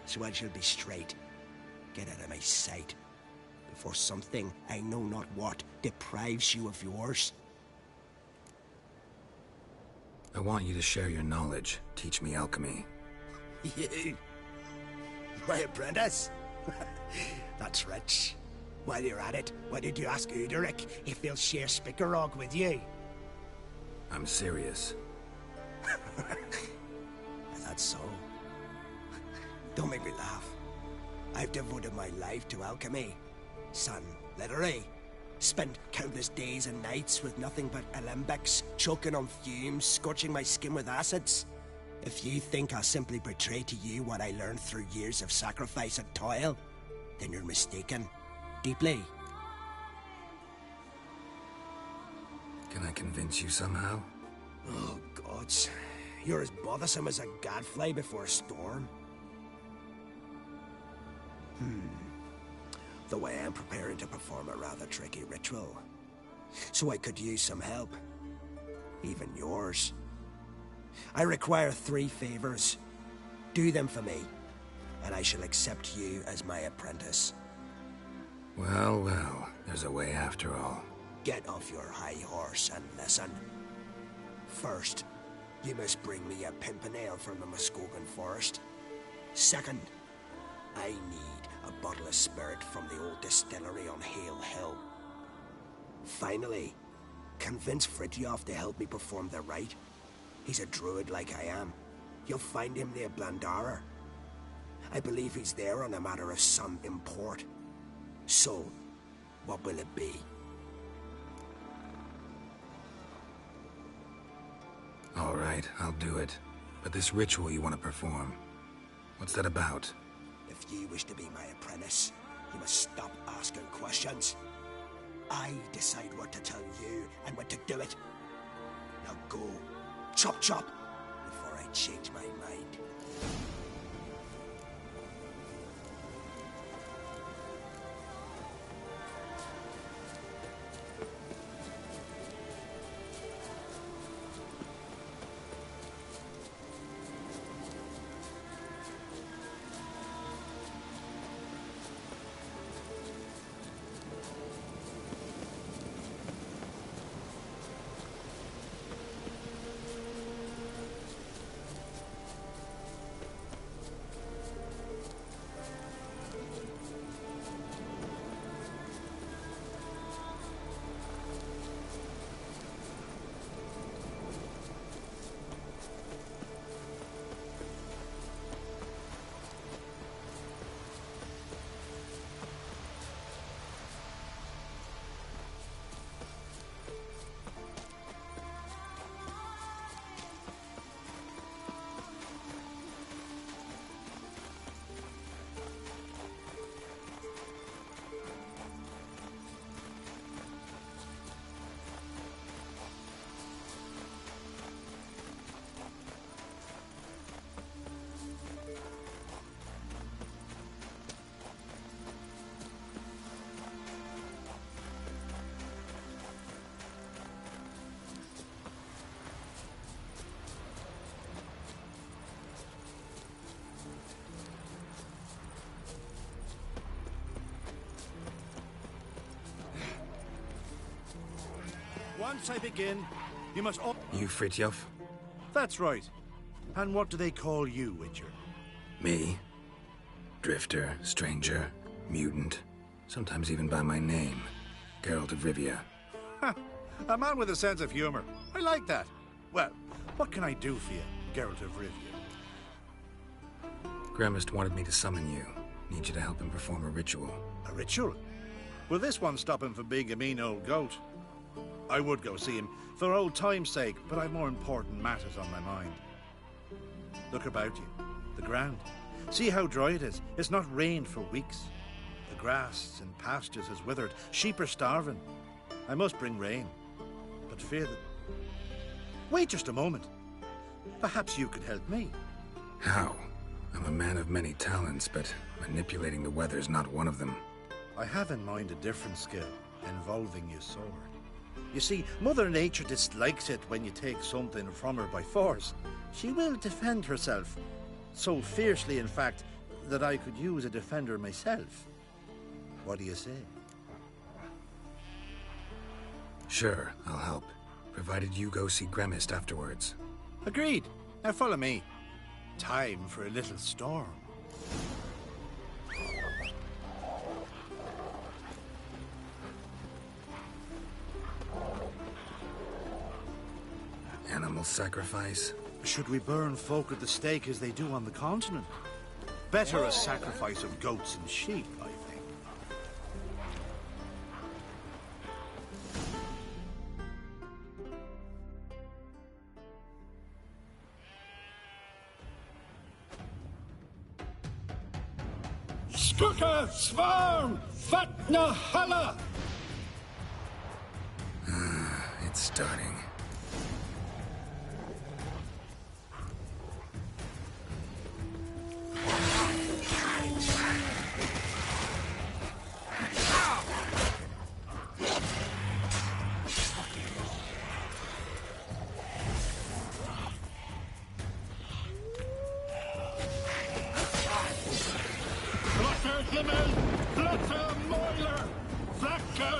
So I shall be straight. Get out of my sight. Before something, I know not what, deprives you of yours. I want you to share your knowledge. Teach me alchemy. You? My apprentice? That's rich. While you're at it, why did you ask Uderic if he'll share Spickerog with you? I'm serious. That's so. Don't make me laugh. I've devoted my life to alchemy. Son, literally. Spent countless days and nights with nothing but alembics, choking on fumes, scorching my skin with acids. If you think I'll simply betray to you what I learned through years of sacrifice and toil, then you're mistaken. Deeply. Can I convince you somehow? Oh, gods. You're as bothersome as a gadfly before a storm. Though I am preparing to perform a rather tricky ritual. So I could use some help. Even yours. I require 3 favors. Do them for me, and I shall accept you as my apprentice. Well, well, there's a way after all. Get off your high horse and listen. First, you must bring me a pimpernel from the Muskogan forest. Second, I need a bottle of spirit from the old distillery on Hale Hill. Finally, convince Fridtjof to help me perform the rite. He's a druid like I am, You'll find him near Blandara. I believe he's there on a matter of some import. So, what will it be? All right, I'll do it. But this ritual you want to perform, what's that about? If you wish to be my apprentice, you must stop asking questions. I decide what to tell you and when to do it. Now go, chop chop, before I change my mind. Once I begin, you must all... You Fritjof? That's right. And what do they call you, Witcher? Me? Drifter, stranger, mutant, sometimes even by my name. Geralt of Rivia. Ha! A man with a sense of humor. I like that. Well, what can I do for you, Geralt of Rivia? Gremist wanted me to summon you. Need you to help him perform a ritual. A ritual? Will this one stop him from being a mean old goat? I would go see him for old time's sake, but I've more important matters on my mind. Look about you. The ground. See how dry it is. It's not rained for weeks. The grass in pastures is withered. Sheep are starving. I must bring rain, but fear that... Wait just a moment. Perhaps you could help me. How? I'm a man of many talents, but manipulating the weather's not one of them. I have in mind a different skill, involving your sword. You see, Mother Nature dislikes it when you take something from her by force. She will defend herself. So fiercely, in fact, that I could use a defender myself. What do you say? Sure, I'll help. Provided you go see Gremist afterwards. Agreed. Now follow me. Time for a little storm. Animal sacrifice? Should we burn folk at the stake as they do on the continent? Better a sacrifice of goats and sheep, I think. Skuka, Svarm, Fatna Hala! It's starting.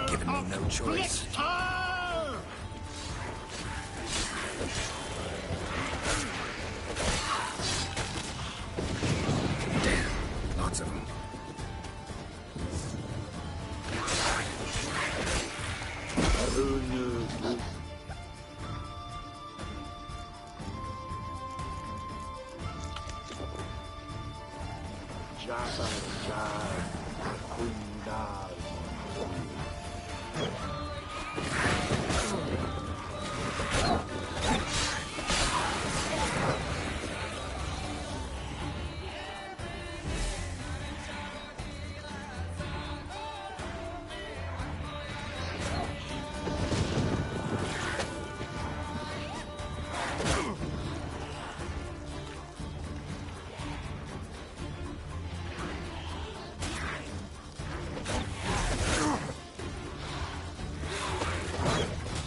Giving me no choice. Damn, lots of them.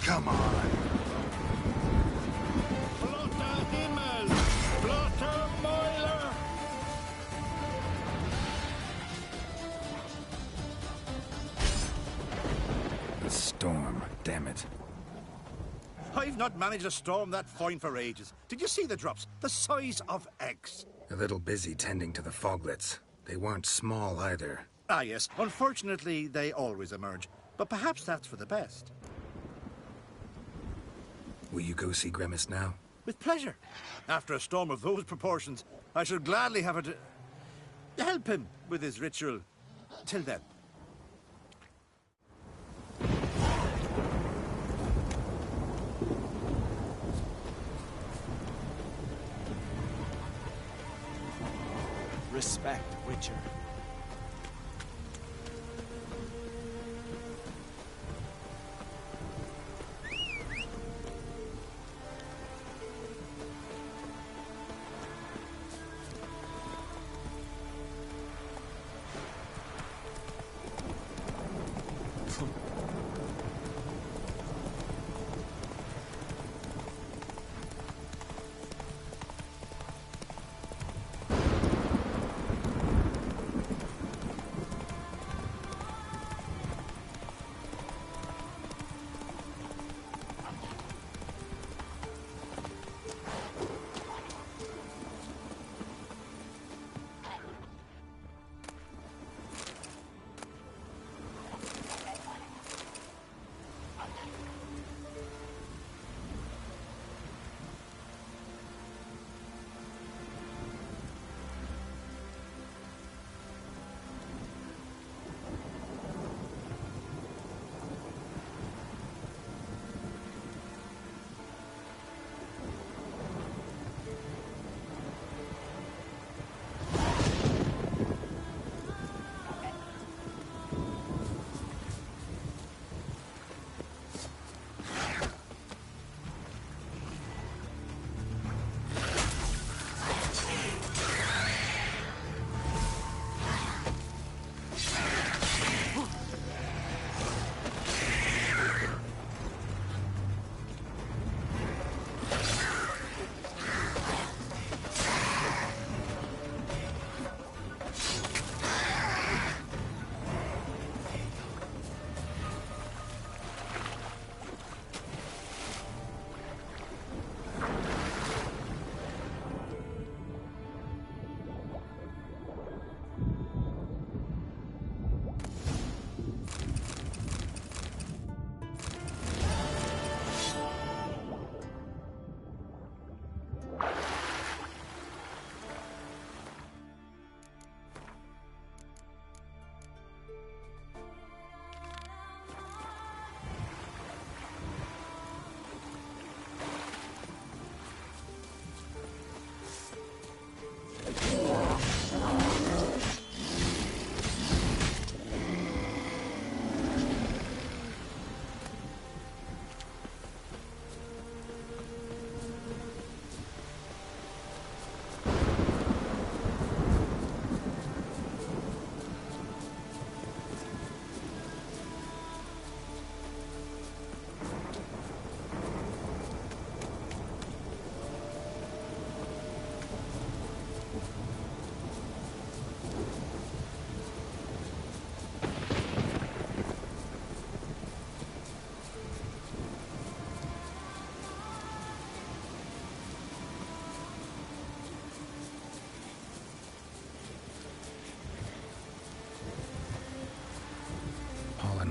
Come on. Blotter Himmel! Blotter Mäuler! The storm, damn it. I've not managed a storm that fine for ages. Did you see the drops? The size of eggs. A little busy tending to the foglets. They weren't small either. Ah, yes. Unfortunately, they always emerge. But perhaps that's for the best. Will you go see Grimace now? With pleasure. After a storm of those proportions, I should gladly have it to help him with his ritual. Till then. Respect, Witcher.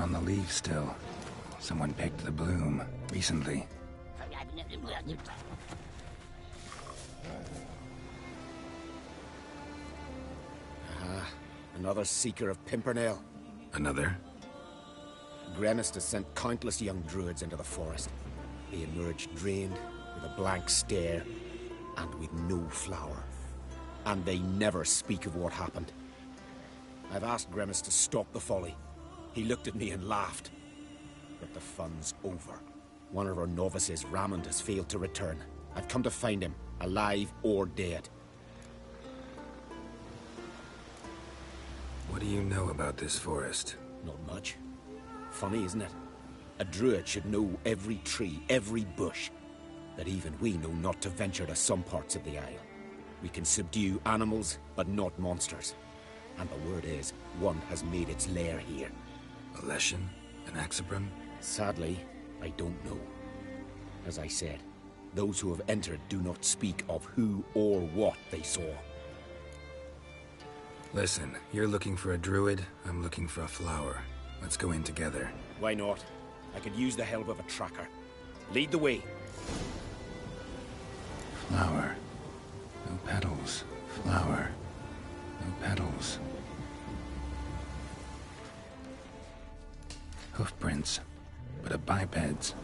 On the leaf still. Someone picked the bloom recently. Ah, another seeker of Pimpernel. Another? Gremist has sent countless young druids into the forest. They emerge drained, with a blank stare, and with no flower. And they never speak of what happened. I've asked Gremist to stop the folly. He looked at me and laughed. But the fun's over. One of our novices, Ramond, has failed to return. I've come to find him, alive or dead. What do you know about this forest? Not much. Funny, isn't it? A druid should know every tree, every bush. But even we know not to venture to some parts of the Isle. We can subdue animals, but not monsters. And the word is, one has made its lair here. A Leshen? An Axabrum? Sadly, I don't know. As I said, those who have entered do not speak of who or what they saw. Listen, you're looking for a druid, I'm looking for a flower. Let's go in together. Why not? I could use the help of a tracker. Lead the way. Flower. No petals. Flower. No petals. Hoofprints, but a biped's.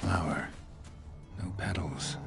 Flower. No petals.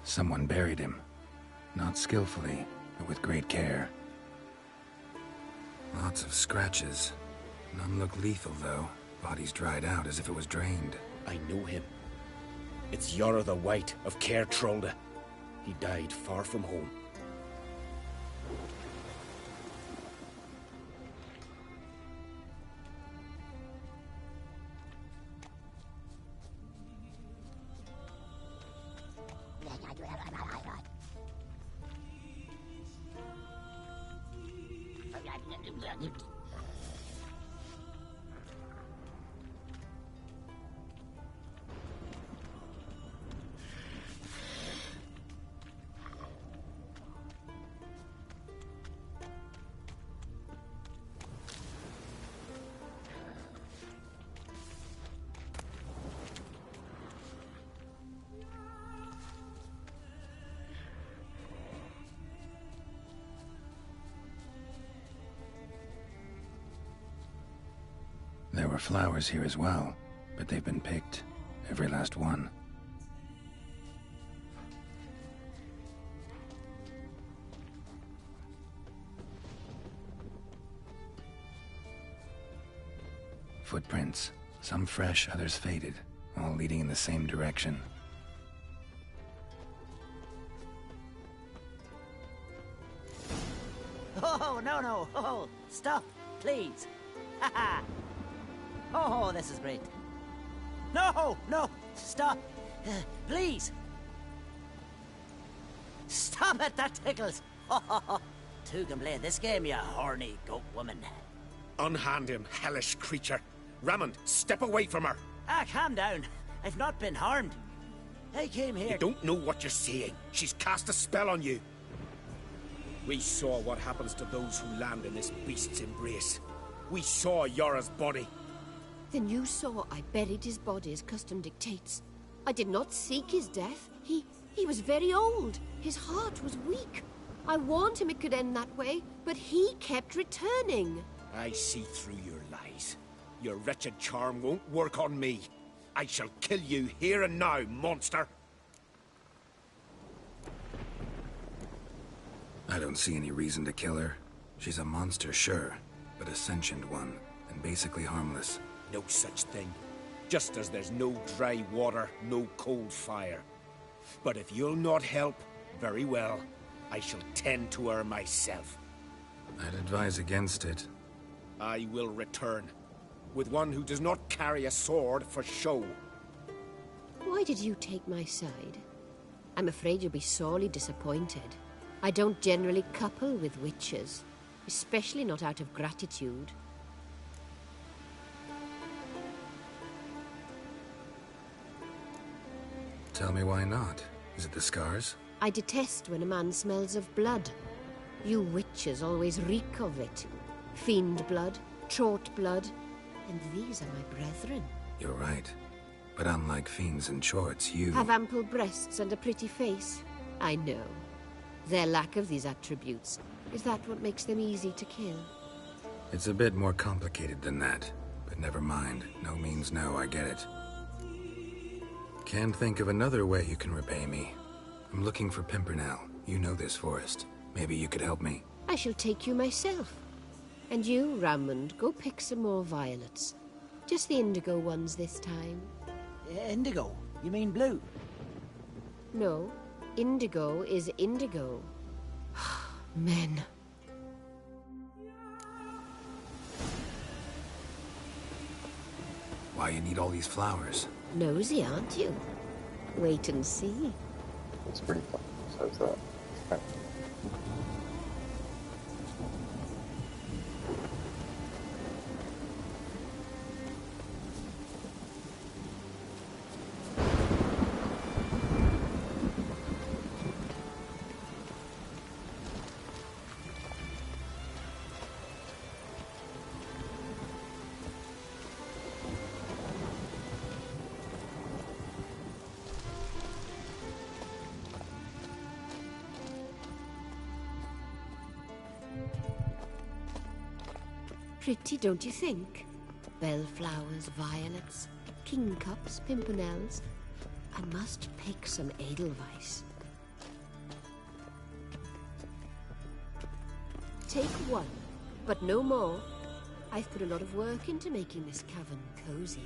Someone buried him. Not skillfully, but with great care. Lots of scratches. None look lethal, though. Body's dried out as if it was drained. I know him. It's Yara the White of Caer Trolda. He died far from home. There were flowers here as well, but they've been picked. Every last one. Footprints. Some fresh, others faded, all leading in the same direction. Oh, no. Oh, stop, please. Haha. Oh, this is great. No, stop. Please. Stop it, that tickles. Two can play this game, you horny goat woman. Unhand him, hellish creature. Raymond, step away from her. Calm down. I've not been harmed. I came here... You don't know what you're saying. She's cast a spell on you. We saw what happens to those who land in this beast's embrace. We saw Yora's body. Then you saw I buried his body as custom dictates. I did not seek his death. He was very old. His heart was weak. I warned him it could end that way, but he kept returning. I see through your lies. Your wretched charm won't work on me. I shall kill you here and now, monster. I don't see any reason to kill her. She's a monster, sure, but a sentient one, and basically harmless. No such thing. Just as there's no dry water, no cold fire. But if you'll not help, very well. I shall tend to her myself. I'd advise against it. I will return. With one who does not carry a sword for show. Why did you take my side? I'm afraid you'll be sorely disappointed. I don't generally couple with witches, especially not out of gratitude. Tell me why not. Is it the scars? I detest when a man smells of blood. You witches always reek of it. Fiend blood, trot blood, and these are my brethren. You're right. But unlike fiends and chorts, you... Have ample breasts and a pretty face. I know. Their lack of these attributes, is that what makes them easy to kill? It's a bit more complicated than that. But never mind. No means no, I get it. Can't think of another way you can repay me. I'm looking for Pimpernel. You know this forest. Maybe you could help me. I shall take you myself. And you, Raymond, go pick some more violets. Just the indigo ones this time. Indigo? You mean blue? No, indigo is indigo. Men. Why you need all these flowers? Nosy, aren't you? Wait and see. It's pretty fun. Says that. Pretty, don't you think? Bellflowers, violets, kingcups, pimpernels. I must pick some edelweiss. Take one, but no more. I've put a lot of work into making this cavern cozy.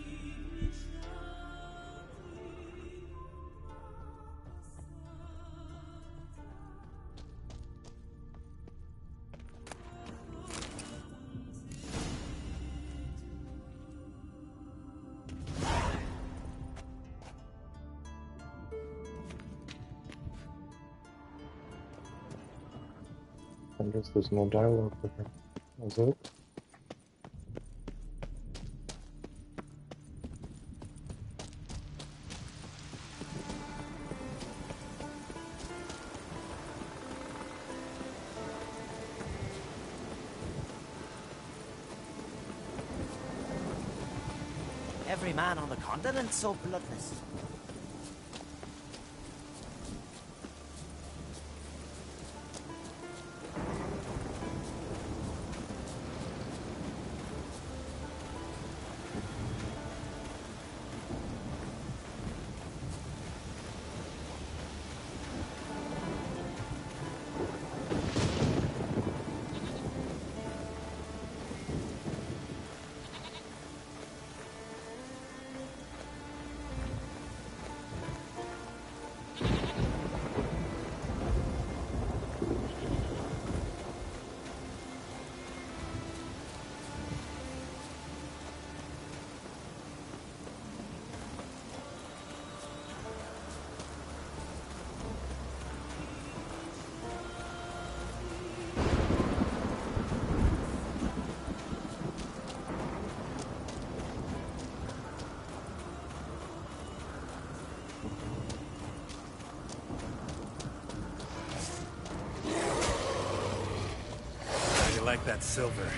I guess there's no dialogue with her. That's it? Every man on the continent's so bloodless. like that silver?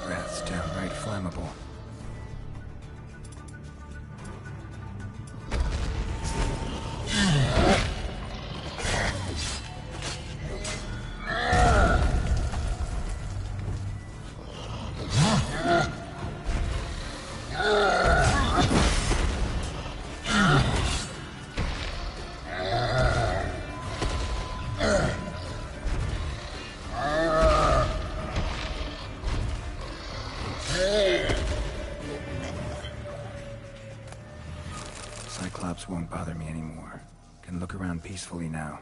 Breath's downright flammable. Cyclops won't bother me anymore. Can look around peacefully now.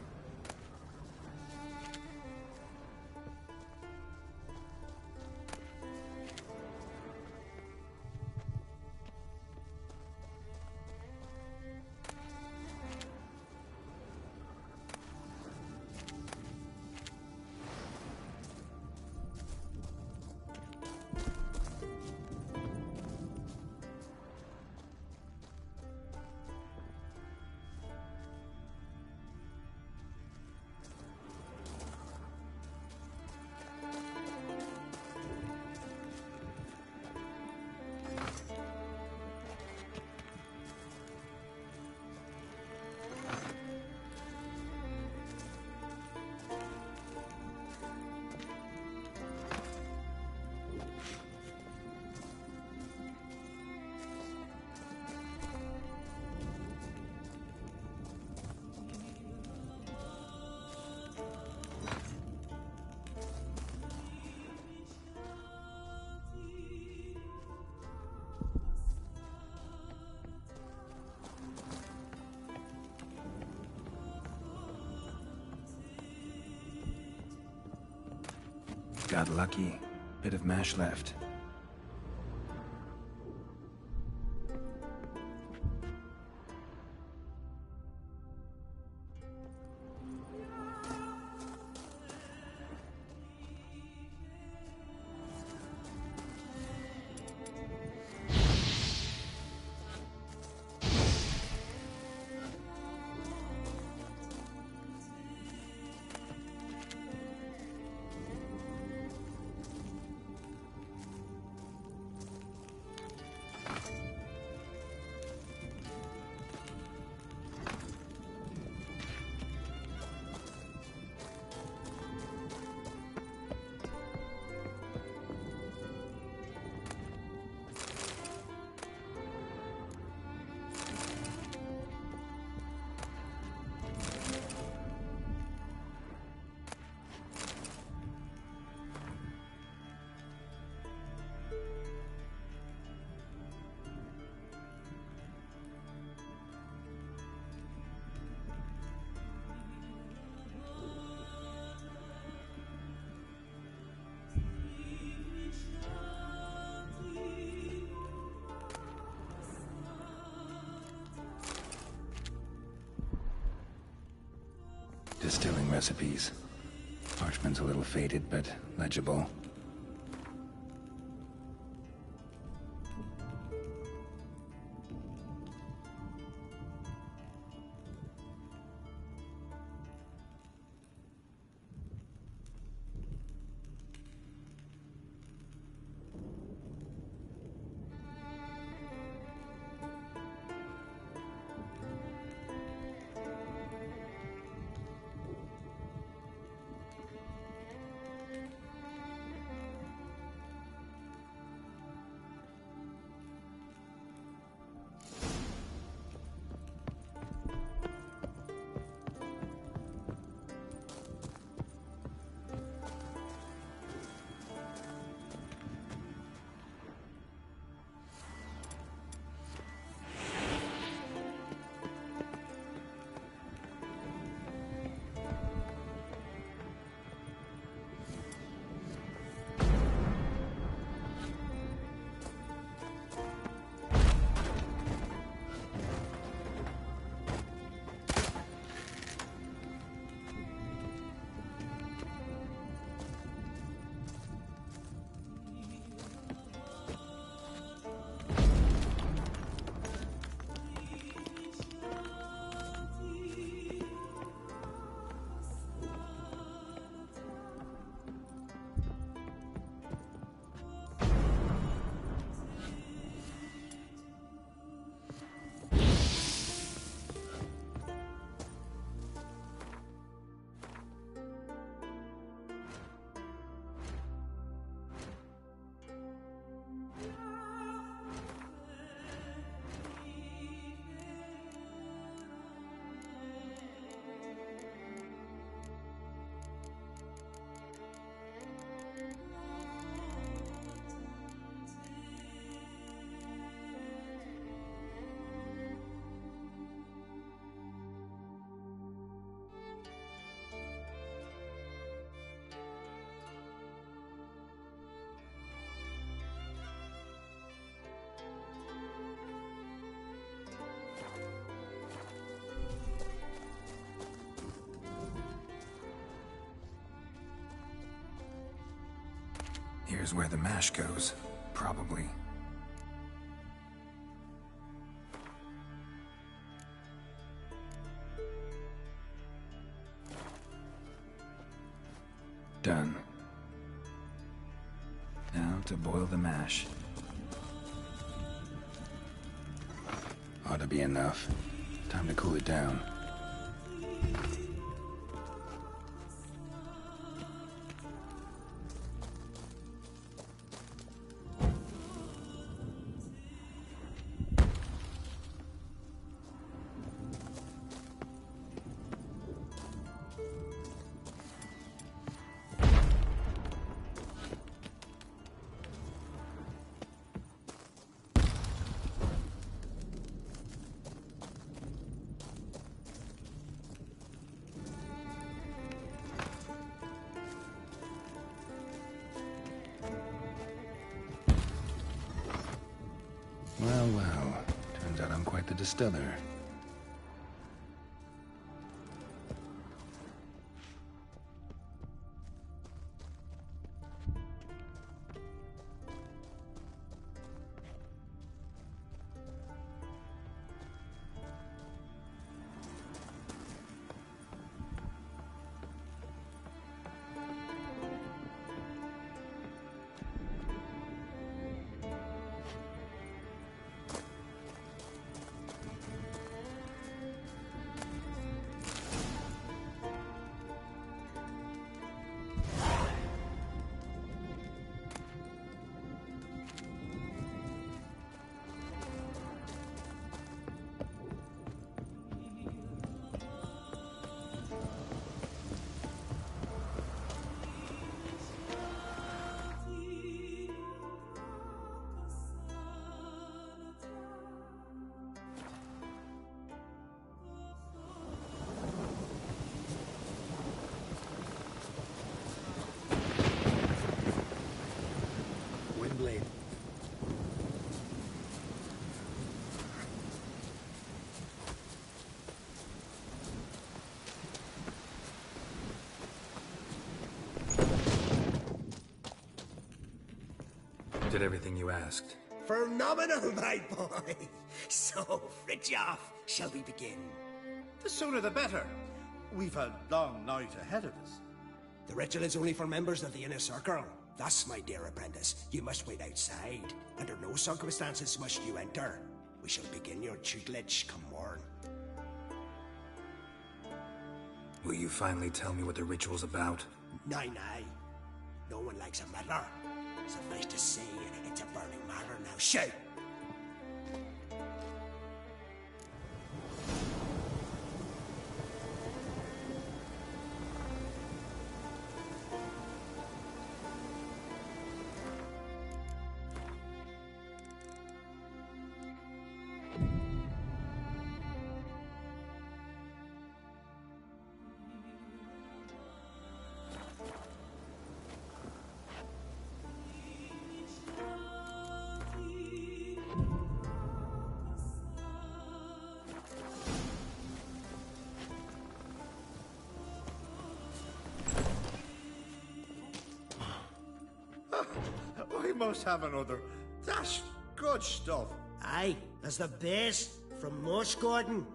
Got lucky. Bit of mash left. distilling recipes. Parchment's a little faded, but legible. Here's where the mash goes, probably. Done. Now to boil the mash. Ought to be enough. Time to cool it down. Well, well. Turns out I'm quite the distiller. did everything you asked. Phenomenal, my boy. So, Fritjof, shall we begin? The sooner the better. We've a long night ahead of us. The ritual is only for members of the inner circle. Thus, my dear apprentice, you must wait outside. Under no circumstances must you enter. We shall begin your tutelage come morn. Will you finally tell me what the ritual's about? Nay. No one likes a meddler. Suffice to say, it's a burning matter now. Shout! We must have another. That's good stuff. Aye, as the base from Moss Gordon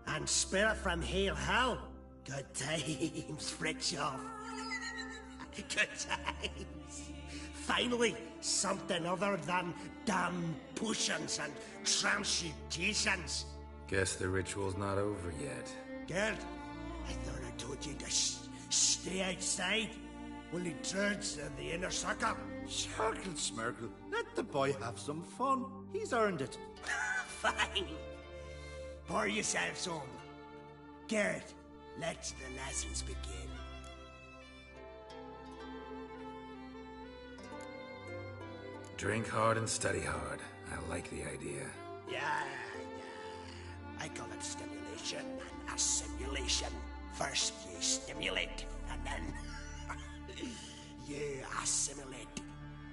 and spirit from Hale Hell. Good times, Fritjof. Good times. Finally, something other than damn potions and transmutations. Guess the ritual's not over yet. Gerd, I thought I told you to stay outside. Only turds in the inner circle. Circle, Smirkle. Let the boy have some fun. He's earned it. Fine. Pour yourselves home. Gerd, let the lessons begin. Drink hard and study hard. I like the idea. Yeah. I call it stimulation and assimilation. First you stimulate, and then you assimilate.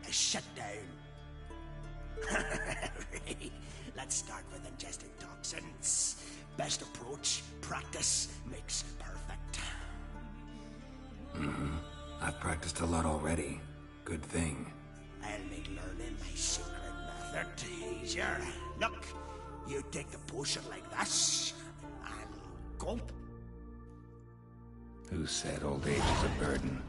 Shut down. Let's start with ingesting toxins. Best approach, practice makes perfect. I've practiced a lot already. Good thing. I'll make learning my secret method easier. Look, you take the potion like this, and gulp. Who said old age is a burden?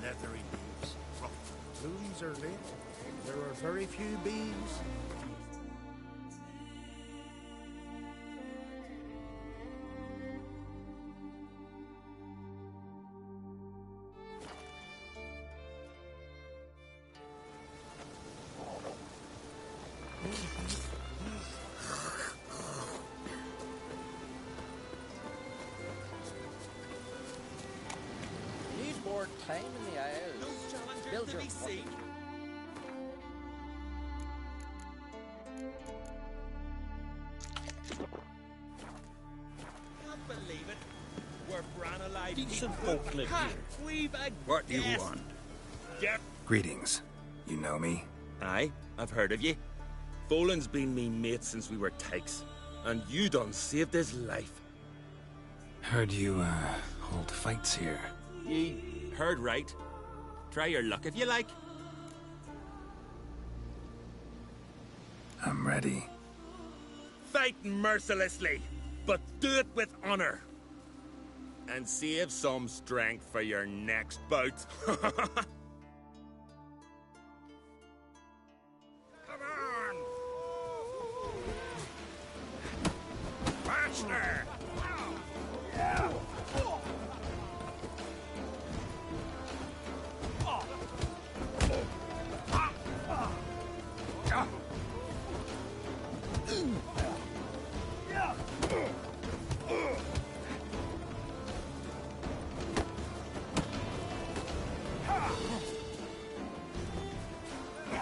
Leathery leaves. Blooms are late. There are very few bees. time in the Isles. Build your fucking... Can't believe it. We're bran alive. Decent folk live Ha! here. We've a What do you guest. want? Get. Greetings. You know me? Aye, I've heard of ye. Folan's been me mate since we were tykes, and you done saved his life. Heard you, hold fights here. Ye heard right. Try your luck if you like. I'm ready. Fight mercilessly, but do it with honor. And save some strength for your next bout. Faster!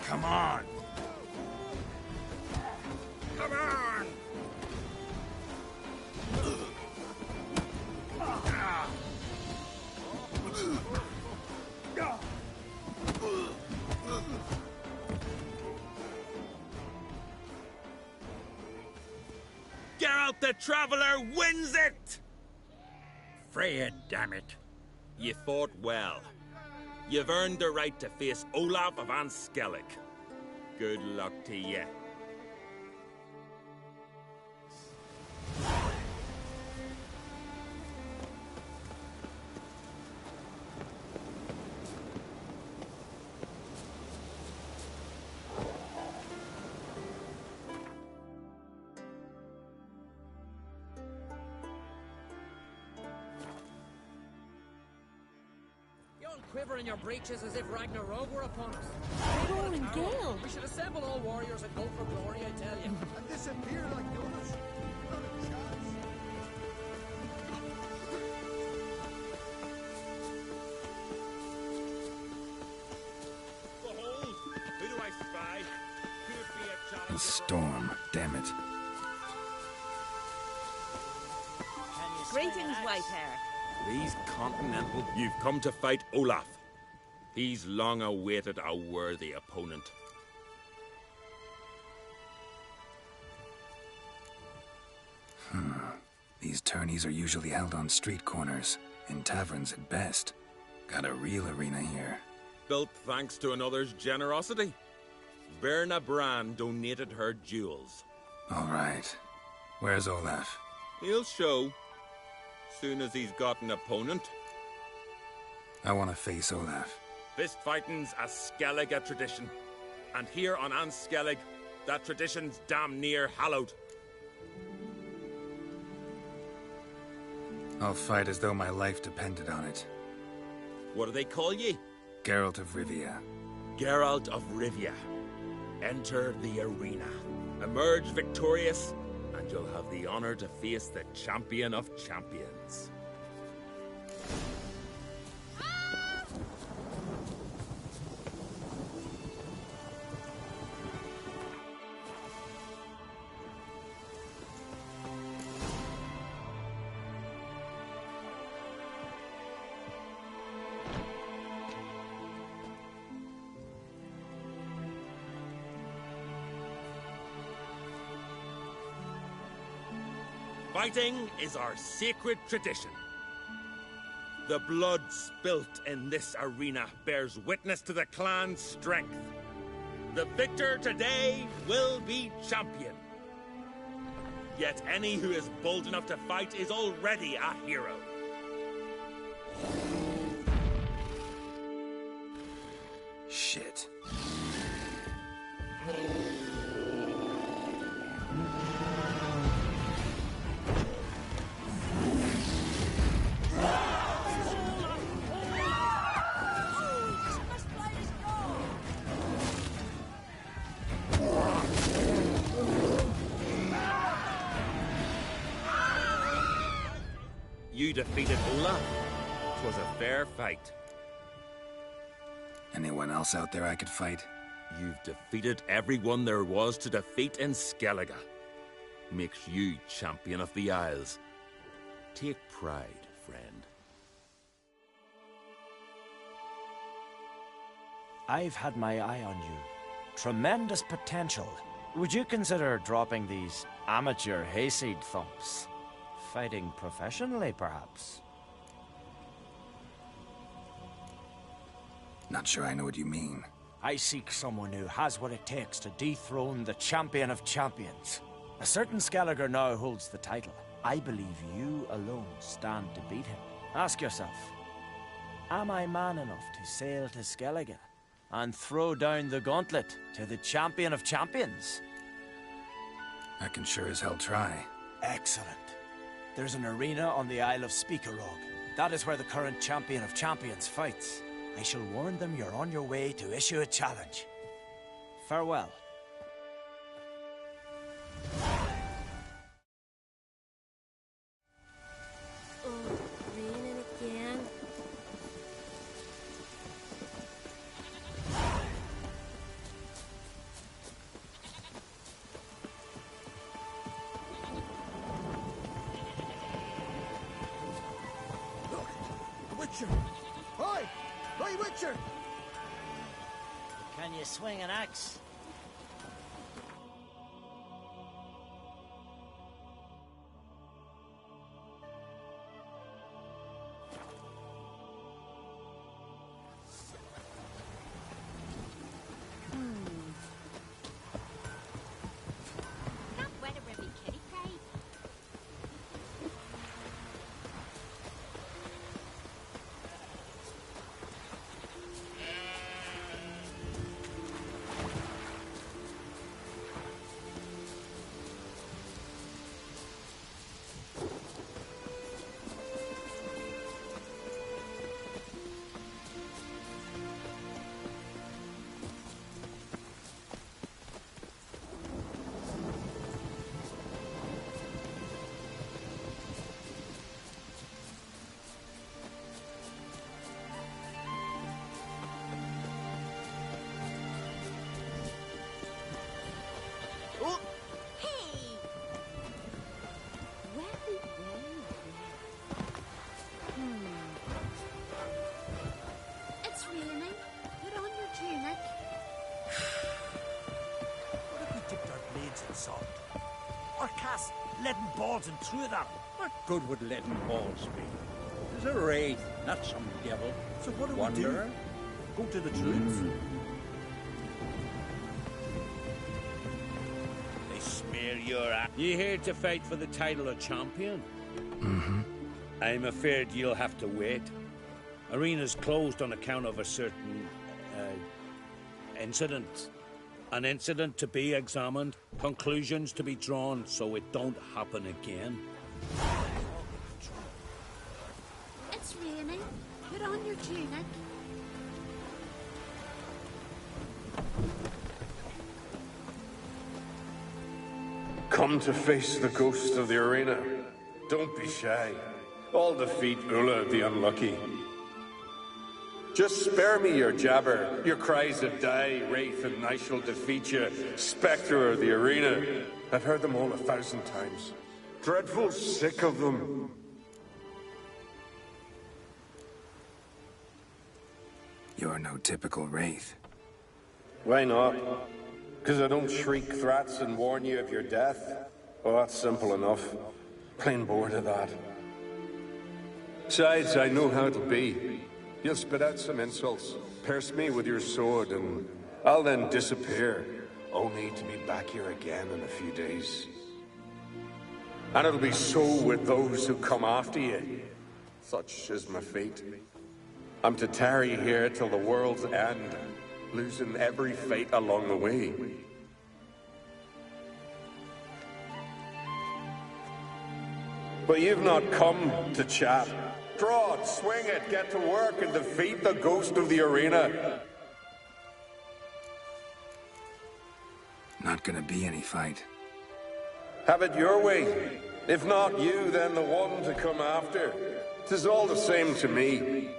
Come on! Come on! Geralt the Traveler wins it! Freya, damn it. You fought well. You've earned the right to face Olaf of Anskellig. Good luck to you. You all quiver in your breeches as if Ragnarok were upon us. Rolling gale. We should assemble all warriors and go for glory, I tell you. And disappear like donuts? Not a chance. Behold, who do I spy? Could be a challenge. A storm, damn it. Greetings, Whitehair. These continental... You've come to fight Olaf. He's long awaited a worthy opponent. These tourneys are usually held on street corners, in taverns at best. Got a real arena here. Built thanks to another's generosity. Berna Bran donated her jewels. All right. Where's Olaf? He'll show. Soon as he's got an opponent. I want to face Olaf. Fist fighting's a Skellig tradition. And here on Anskellig, that tradition's damn near hallowed. I'll fight as though my life depended on it. What do they call ye? Geralt of Rivia. Geralt of Rivia. Enter the arena. Emerge victorious, and you'll have the honor to face the champion of champions. Fighting is our sacred tradition. The blood spilt in this arena bears witness to the clan's strength. The victor today will be champion. Yet any who is bold enough to fight is already a hero. Shit. You defeated Olaf. 'Twas a fair fight. Anyone else out there I could fight? You've defeated everyone there was to defeat in Skellige. Makes you champion of the Isles. Take pride, friend. I've had my eye on you. Tremendous potential. Would you consider dropping these amateur hayseed thumps? Fighting professionally, perhaps? Not sure I know what you mean. I seek someone who has what it takes to dethrone the champion of champions. A certain Skellige now holds the title. I believe you alone stand to beat him. Ask yourself, am I man enough to sail to Skellige and throw down the gauntlet to the champion of champions? I can sure as hell try. Excellent. There's an arena on the Isle of Speakerog. That is where the current champion of champions fights. I shall warn them you're on your way to issue a challenge. Farewell. Oh, raining again. Look, a Witcher! Hi! Hi, Witcher! Can you swing an axe? Not wet a ribby kitty pray. It's raining. Put on your tunic. What if we dipped our blades in salt? Or cast leaden balls and threw them? What good would leaden balls be? It's a wraith, not some devil. So what do Wanderer? we do? Go to the troops? They smear your ass. You here to fight for the title of champion? Mm-hmm. I'm afraid you'll have to wait. Arena's closed on account of a certain incident. An incident to be examined, conclusions to be drawn, so it don't happen again. It's raining. Put on your tunic. Come to face the ghost of the arena. Don't be shy. I'll defeat Ulla the Unlucky. Just spare me your jabber, your cries of die, wraith, and I shall defeat you, spectre of the arena. I've heard them all 1,000 times. Dreadful sick of them. You're no typical wraith. Why not? Because I don't shriek threats and warn you of your death? Oh, that's simple enough. Plain bored of that. Besides, I know how it'll be. You'll spit out some insults, pierce me with your sword, and I'll then disappear, only to be back here again in a few days. And it'll be so with those who come after you. Such is my fate. I'm to tarry here till the world's end, losing every fate along the way. But you've not come to chat. Draw it, swing it, get to work, and defeat the ghost of the arena. Not gonna be any fight. Have it your way. If not you, then the one to come after. 'Tis all the same to me.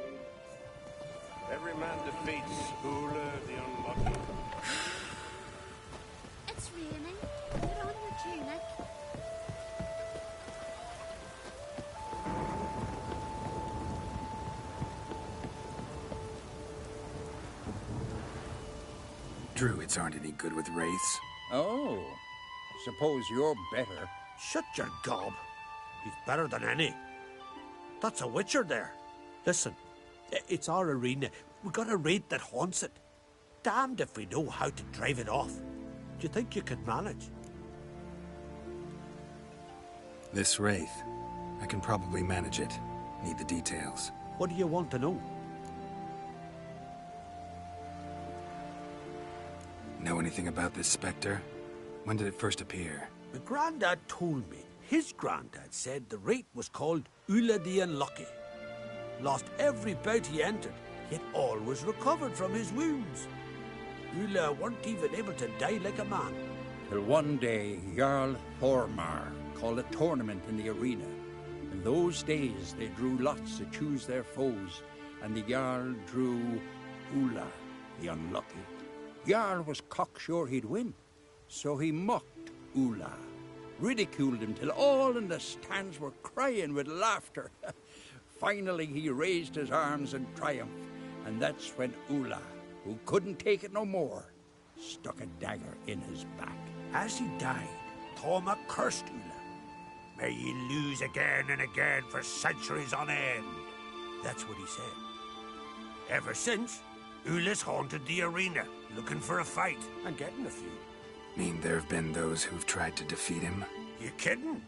Every man defeats Ula the Unlucky. It's raining. Put on your tunic. Druids aren't any good with wraiths. Oh, suppose you're better. Shut your gob. He's better than any. That's a witcher there. Listen, it's our arena. We got a wraith that haunts it. Damned if we know how to drive it off. Do you think you could manage? This wraith, I can probably manage it. Need the details. What do you want to know? Know anything about this specter? When did it first appear? My granddad told me. His granddad said the wraith was called Ula the Unlucky. Lost every bout he entered, yet always recovered from his wounds. Ula weren't even able to die like a man. Till one day, Jarl Thormar called a tournament in the arena. In those days, they drew lots to choose their foes, and the Jarl drew Ula the Unlucky. Jarl was cocksure he'd win, so he mocked Ula, ridiculed him till all in the stands were crying with laughter. Finally, he raised his arms in triumph, and that's when Ula, who couldn't take it no more, stuck a dagger in his back. As he died, Thorma cursed Ula. May ye lose again and again for centuries on end. That's what he said. Ever since, Ula's haunted the arena, looking for a fight, and getting a few. Mean there have been those who've tried to defeat him? You kidding?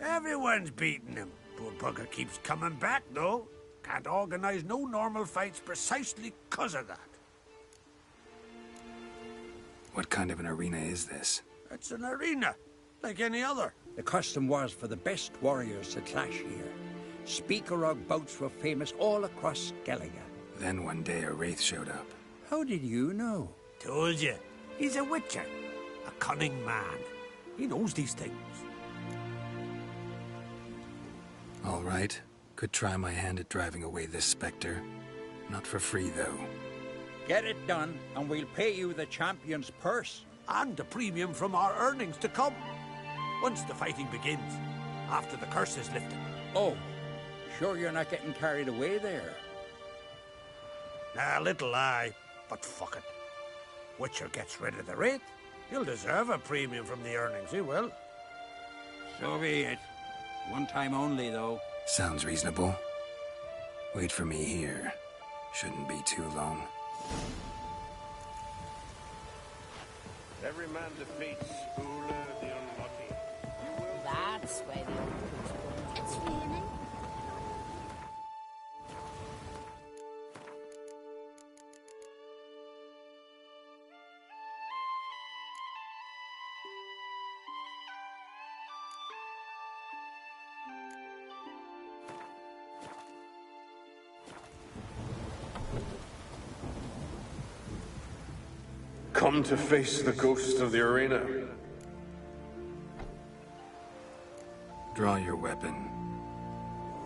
Everyone's beating him. Poor bugger keeps coming back, though. Can't organize no normal fights precisely 'cause of that. What kind of an arena is this? It's an arena, like any other. The custom was for the best warriors to clash here. Speakerog bouts were famous all across Skellige. Then one day a wraith showed up. How did you know? Told you. He's a witcher. A cunning man. He knows these things. All right. Could try my hand at driving away this specter. Not for free, though. Get it done, and we'll pay you the champion's purse. And the premium from our earnings to come. Once the fighting begins. After the curse is lifted. Oh, sure you're not getting carried away there? A little lie, but fuck it. Witcher gets rid of the wraith. He'll deserve a premium from the earnings, he will. So be it. One time only, though. Sounds reasonable. Wait for me here. Shouldn't be too long. Every man defeats Ula the Unlucky. That's why the old was born. It's raining. Come to face the ghost of the arena. Draw your weapon.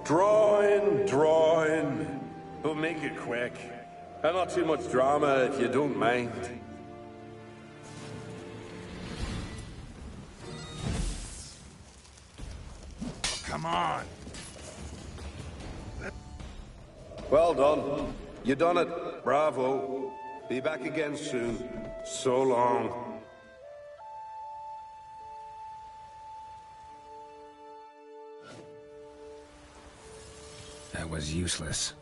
Draw in. But make it quick. And not too much drama if you don't mind. Come on. Well done. You done it. Bravo. Be back again soon. So long. That was useless.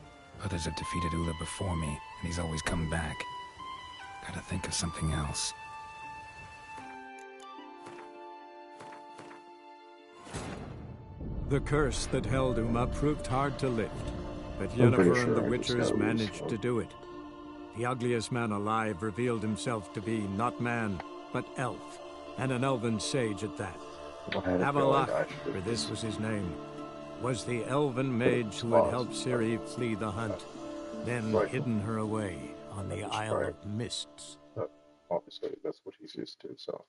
Others have defeated Ula before me, and he's always come back. Gotta think of something else. The curse that held Uma proved hard to lift, but I'm pretty Yennefer and the sure I Witchers just got managed this. to do it. The ugliest man alive revealed himself to be not man, but elf, and an elven sage at that. I had a feeling Avalach, I should- for this was his name, was the elven mage who had helped Ciri flee the hunt, then Right. hidden her away on the That's Isle right. of Mists. But obviously, that's what he's used to, so.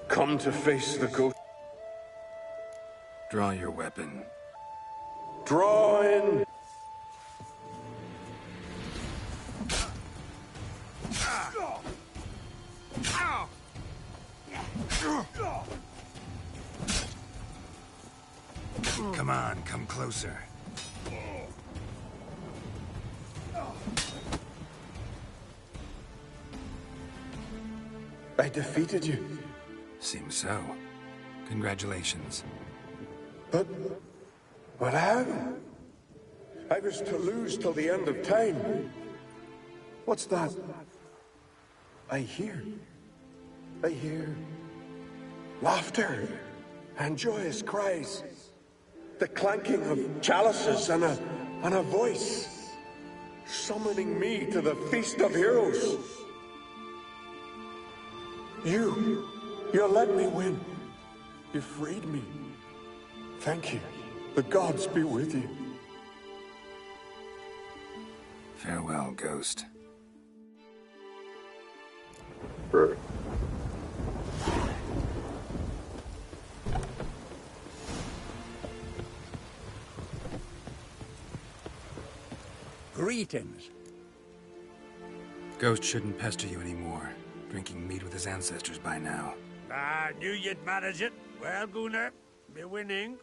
Come to face the ghost. Draw your weapon. Draw in. Come on, come closer. I defeated you. Seems so. Congratulations. But how? I was to lose till the end of time. What's that? I hear laughter and joyous cries. The clanking of chalices and a voice summoning me to the feast of heroes. You let me win. You freed me. Thank you. The gods be with you. Farewell, Ghost. Right. Greetings. Ghost shouldn't pester you anymore. Drinking meat with his ancestors by now. I knew you'd manage it. Well, Gunnar, be winning.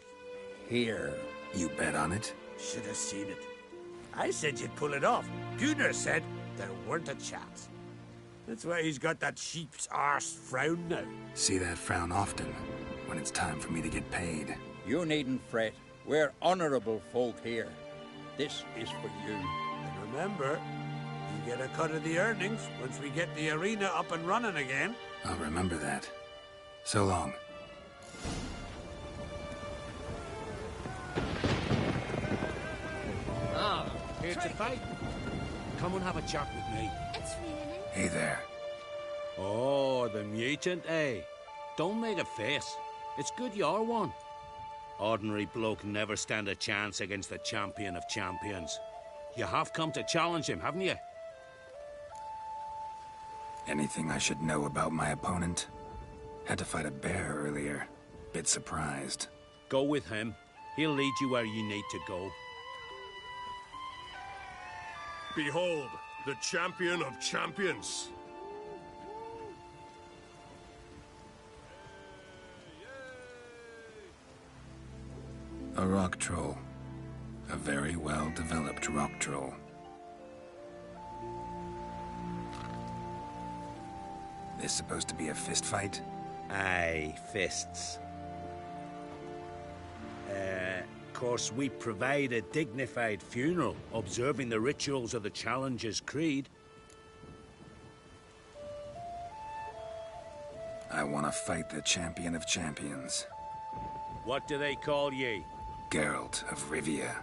Here. You bet on it? Should have seen it. I said you'd pull it off. Gunnar said there weren't a chance. That's why he's got that sheep's arse frown now. See that frown often, when it's time for me to get paid. You needn't fret. We're honorable folk here. This is for you. And remember, you get a cut of the earnings once we get the arena up and running again. I'll remember that. So long. Ah, here to fight. Come and have a chat with me. It's raining. Hey there. Oh, the mutant, eh? Don't make a face. It's good you're one. Ordinary bloke never stand a chance against the champion of champions. You have come to challenge him, haven't you? Anything I should know about my opponent? Had to fight a bear earlier. Bit surprised. Go with him. He'll lead you where you need to go. Behold, the champion of champions. A rock troll. A very well-developed rock troll. This supposed to be a fist fight? Aye, fists. Of course, we provide a dignified funeral, observing the rituals of the Challenger's Creed. I want to fight the champion of champions. What do they call ye? Geralt of Rivia.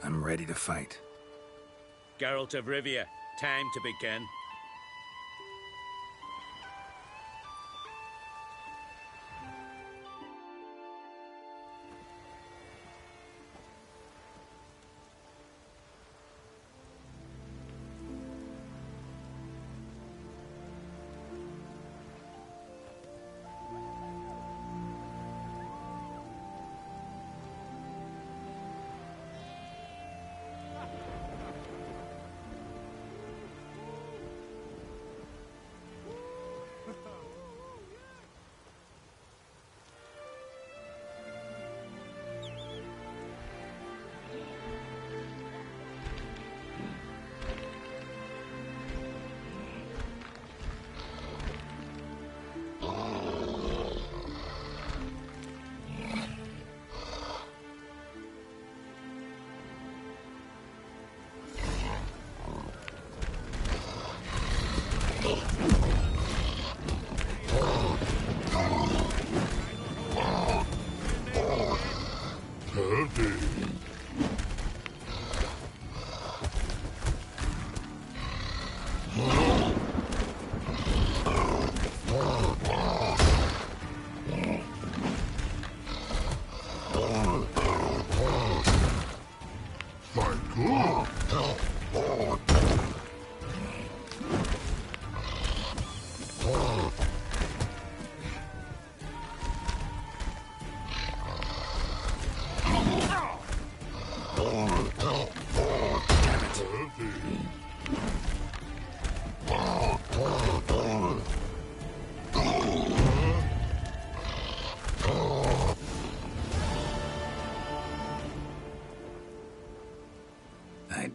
I'm ready to fight. Geralt of Rivia, time to begin.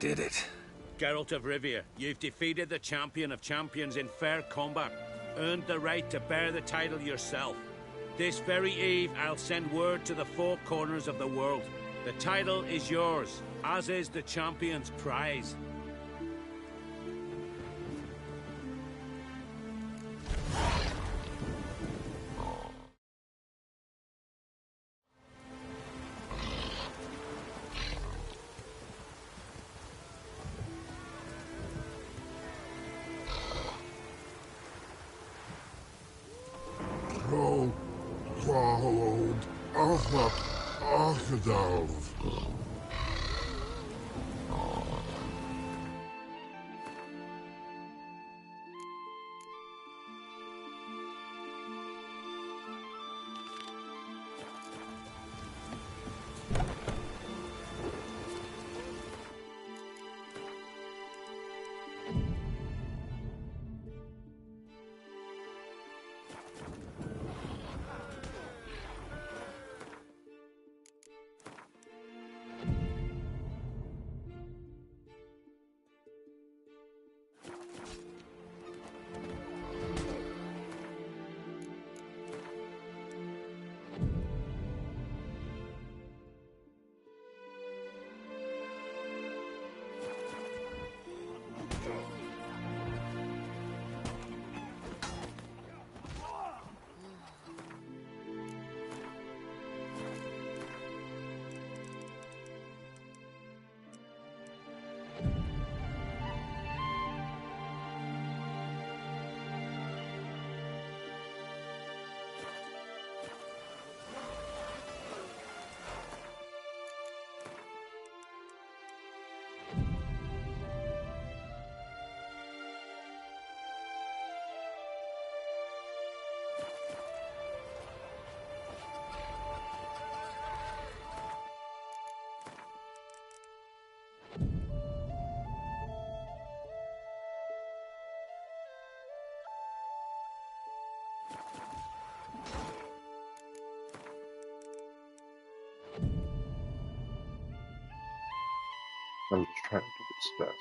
did it. Geralt of Rivia, you've defeated the champion of champions in fair combat. Earned the right to bear the title yourself. This very eve, I'll send word to the four corners of the world. The title is yours, as is the champion's prize. I'm just trying to do this fast.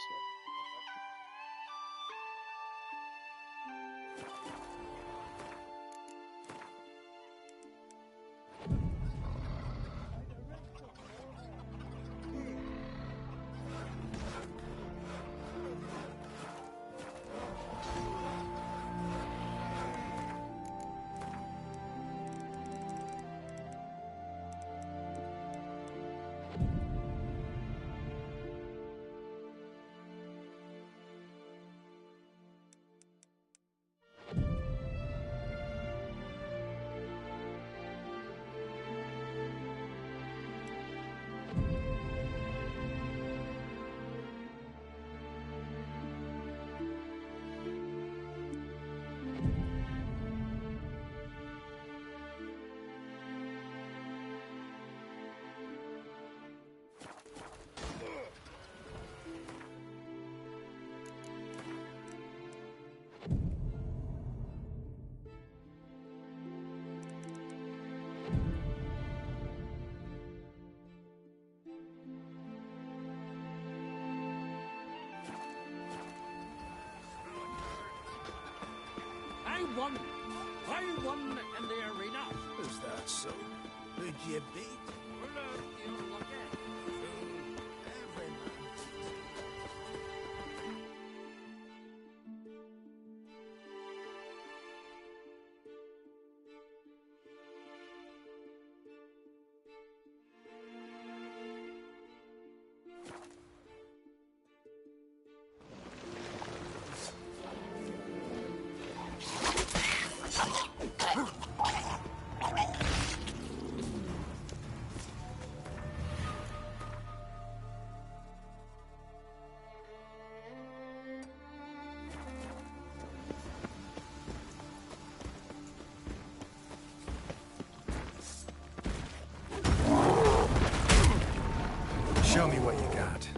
I won in the arena. Is that so? Who'd you beat? Show me what you got.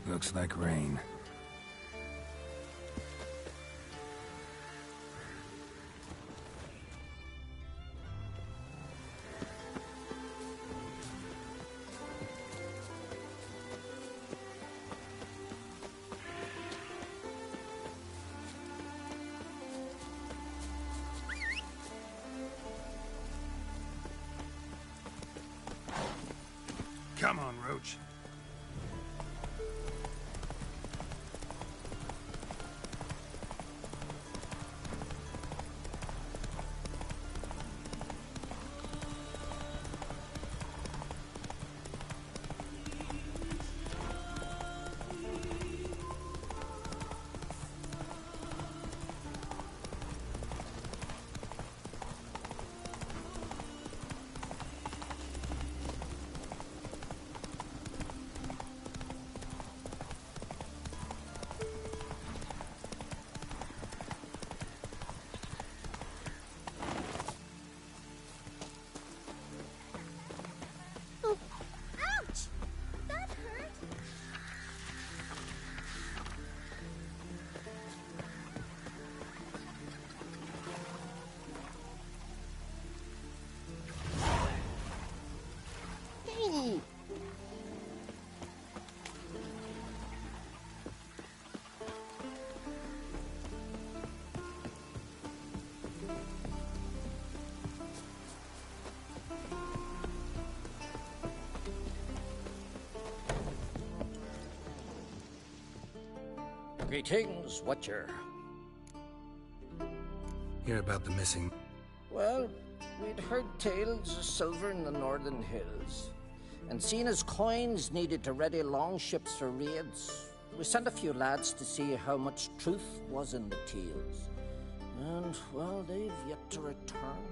Looks like rain. Come on, Roach. Ouch! That hurt. Ding! Greetings, Watcher. Hear about the missing. Well, we'd heard tales of silver in the northern hills, and seen as coins needed to ready longships for raids, we sent a few lads to see how much truth was in the tales. And, well, they've yet to return.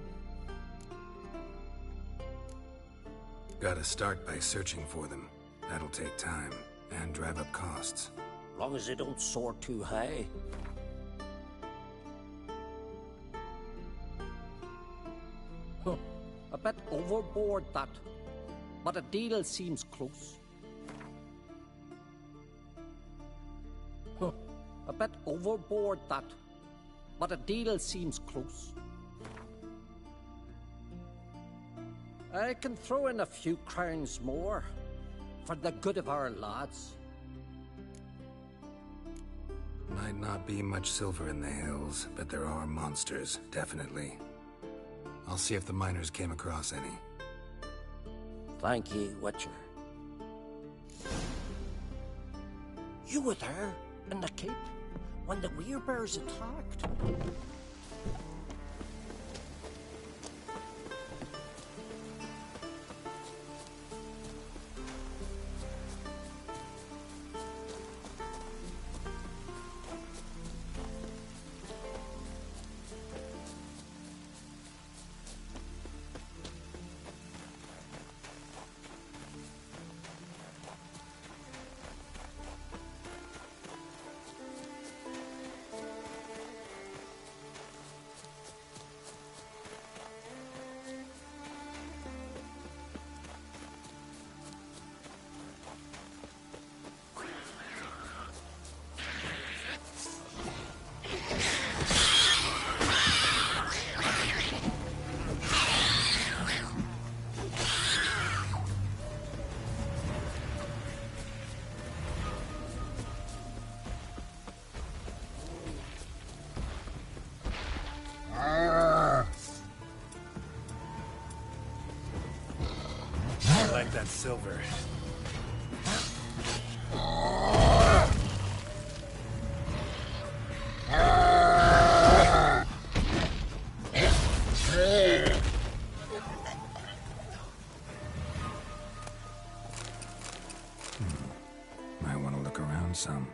Gotta start by searching for them. That'll take time, and drive up costs. Long as they don't soar too high. Huh, a bit overboard, that. But a deal seems close. Huh, a bit overboard, that. But a deal seems close. I can throw in a few crowns more for the good of our lads. Might not be much silver in the hills, but there are monsters, definitely. I'll see if the miners came across any. Thank ye, Witcher. You were there, in the keep, when the werebears attacked. I like that silver. Might want to look around some.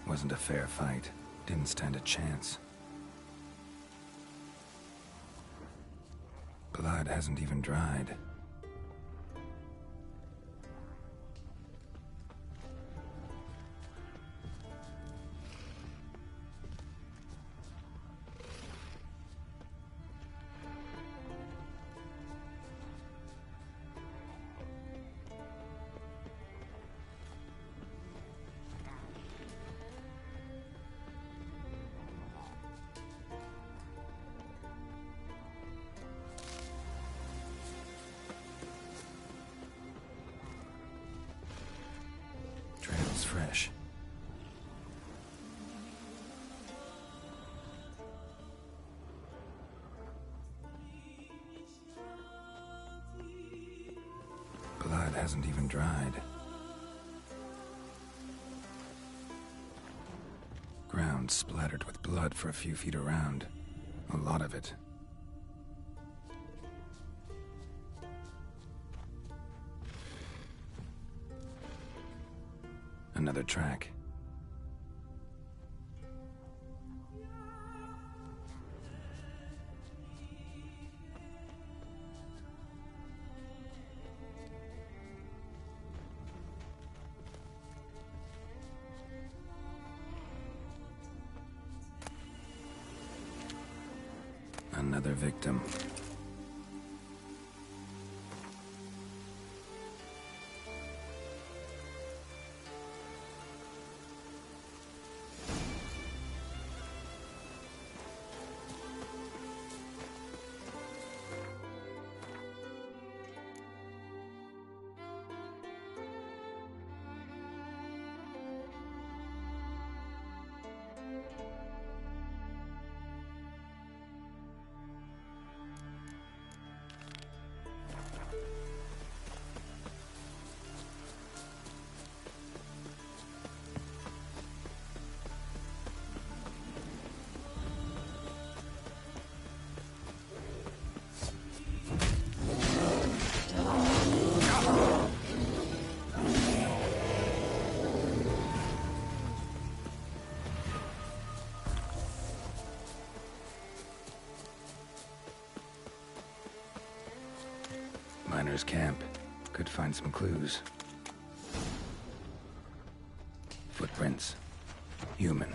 Wasn't a fair fight. Didn't stand a chance. Blood hasn't even dried. blood hasn't even dried. Ground splattered with blood for a few feet around. A lot of it. Another track. Another victim. Miners' camp. Could find some clues. Footprints. Human.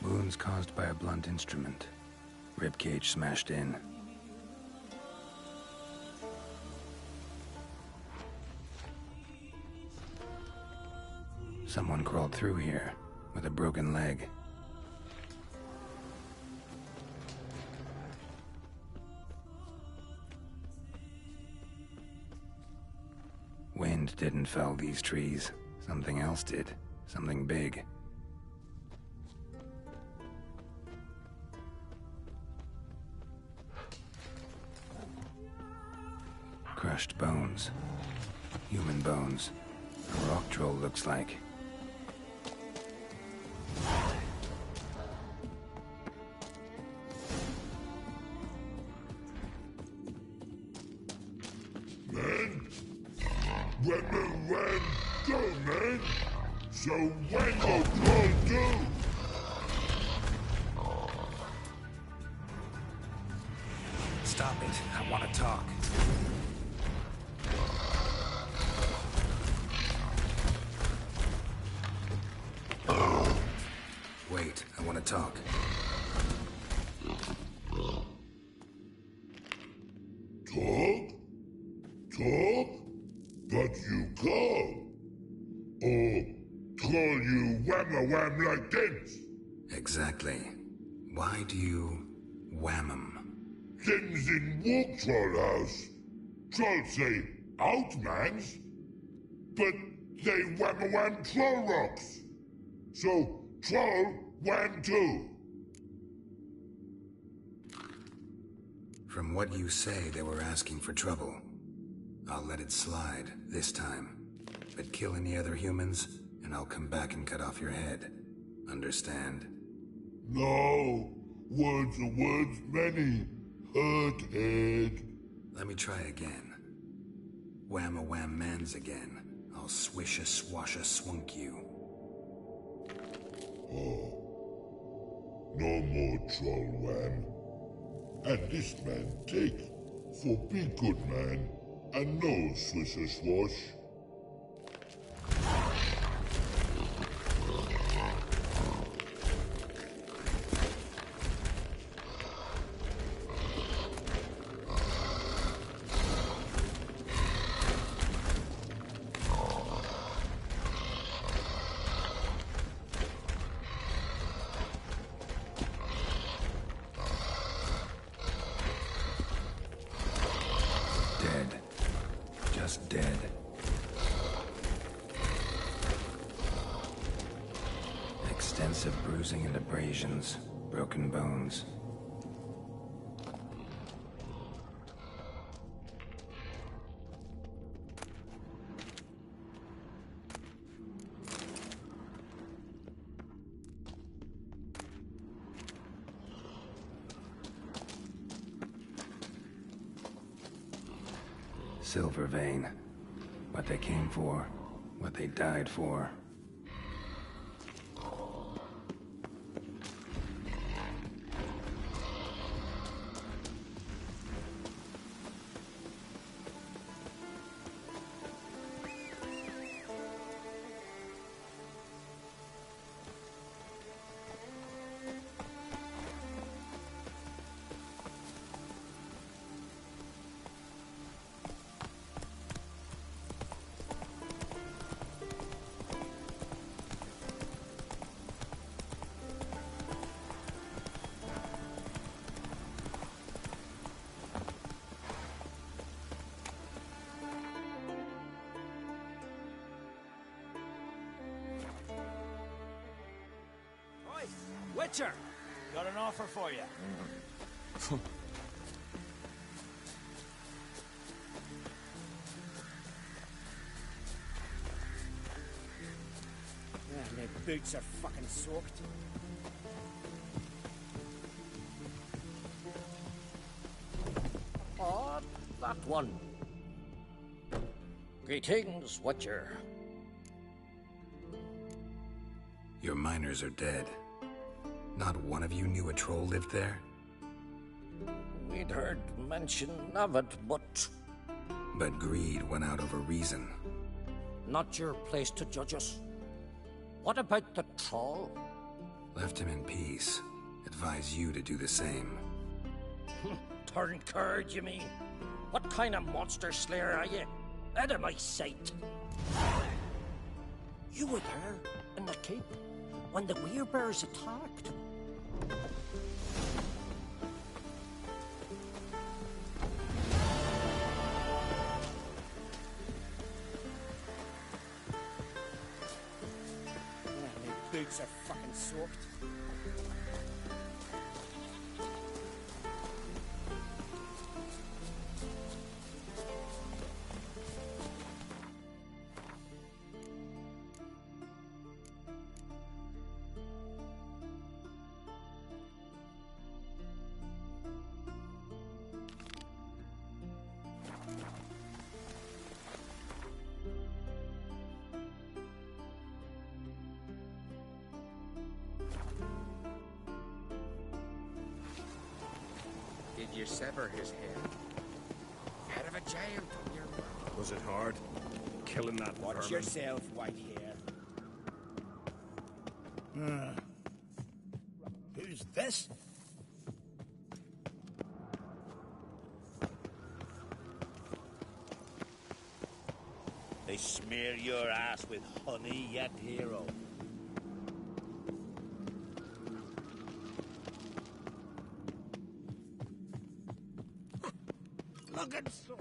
Wounds caused by a blunt instrument. Ribcage smashed in. Someone crawled through here with a broken leg. Wind didn't fell these trees. Something else did. Something big. Crushed bones. Human bones. A rock troll looks like. Man? When go, man? So when the troll do? Stop it. I want to talk. Wait, I want to talk. Talk? Talk? But you call? Or call you wham-a-wham like this? Exactly. Why do you wham 'em? Things in Walk Troll House. Trolls say outmans, but they wham-a-wham troll rocks. So troll wham too. From what you say, they were asking for trouble. I'll let it slide this time. But kill any other humans, and I'll come back and cut off your head. Understand? No. Words are words many. Hurt head. Let me try again. Wham-a-wham mans again. I'll swish-a-swash-a-swunk you. Oh. No more troll wham. And this man take. For be good man. And no swish-a-swash. dead. Extensive bruising and abrasions, broken bones. Silver vein. What they came for, what they died for. Witcher! Got an offer for you. My boots are fucking soaked. Oh, that one. Greetings, Witcher. Your miners are dead. Not one of you knew a troll lived there? We'd heard mention of it, but... But greed went out over reason. Not your place to judge us. What about the troll? Left him in peace. Advise you to do the same. Turn curd, you mean? What kind of monster slayer are you? Out of my sight. You were there, in the keep, when the Werebears attacked. My boots are fucking soaked. Did you sever his head? Head of a giant on your back. Was it hard? Killing that Watch vermin? yourself, Whitehair. Who's this? They smear your ass with honey yet, hero. Look at so.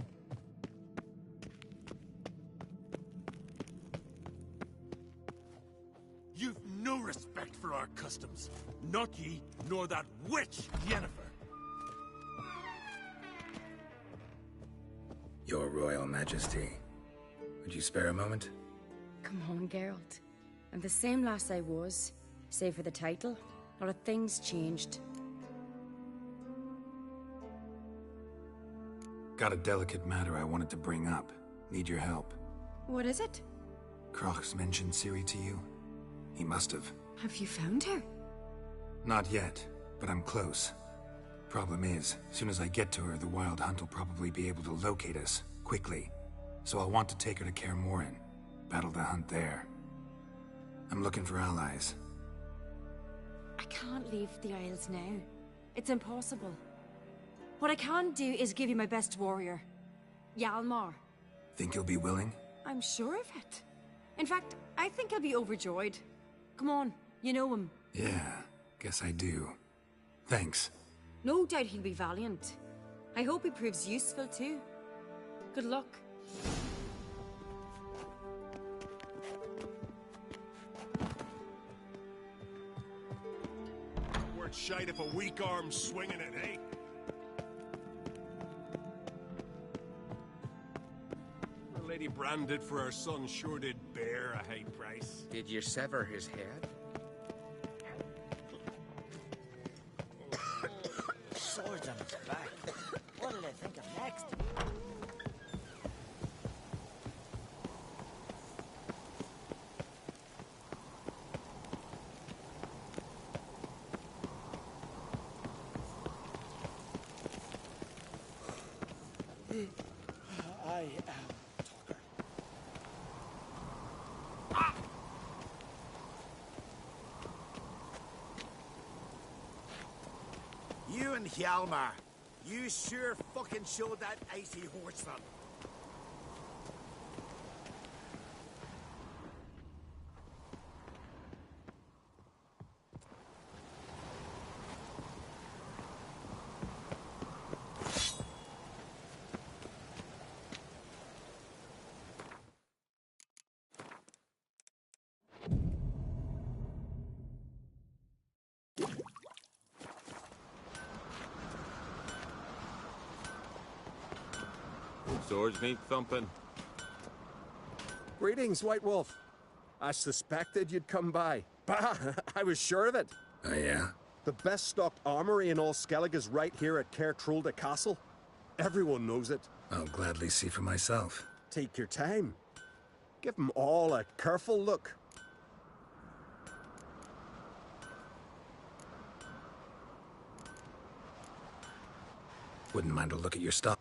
You've no respect for our customs. Not ye, nor that witch, Yennefer. Your Royal Majesty. Would you spare a moment? Come on, Geralt. I'm the same lass I was, save for the title. A lot of things changed. Got a delicate matter I wanted to bring up. Need your help. What is it? Crach's mentioned Ciri to you? He must have. Have you found her? Not yet, but I'm close. Problem is, soon as I get to her, the Wild Hunt will probably be able to locate us, quickly. So I'll want to take her to Kaer Morhen. Battle the hunt there. I'm looking for allies. I can't leave the Isles now. It's impossible. What I can do is give you my best warrior, Hjalmar. Think you'll be willing? I'm sure of it. In fact, I think he'll be overjoyed. Come on, you know him. Yeah, guess I do. Thanks. No doubt he'll be valiant. I hope he proves useful too. Good luck. shite if a weak arm's swinging it, eh? The Lady Brand did for her son sure did bear a high price. Did you sever his head? Swords on his back. What did I think of next? I am Talker. You and Hjalmar, you sure fucking showed that icy horse them. Swords need thumping. Greetings, White Wolf. I suspected you'd come by. Bah! I was sure of it. Oh, yeah? The best stocked armory in all Skellig is right here at Caer Trulda Castle. Everyone knows it. I'll gladly see for myself. Take your time. Give them all a careful look. Wouldn't mind a look at your stuff.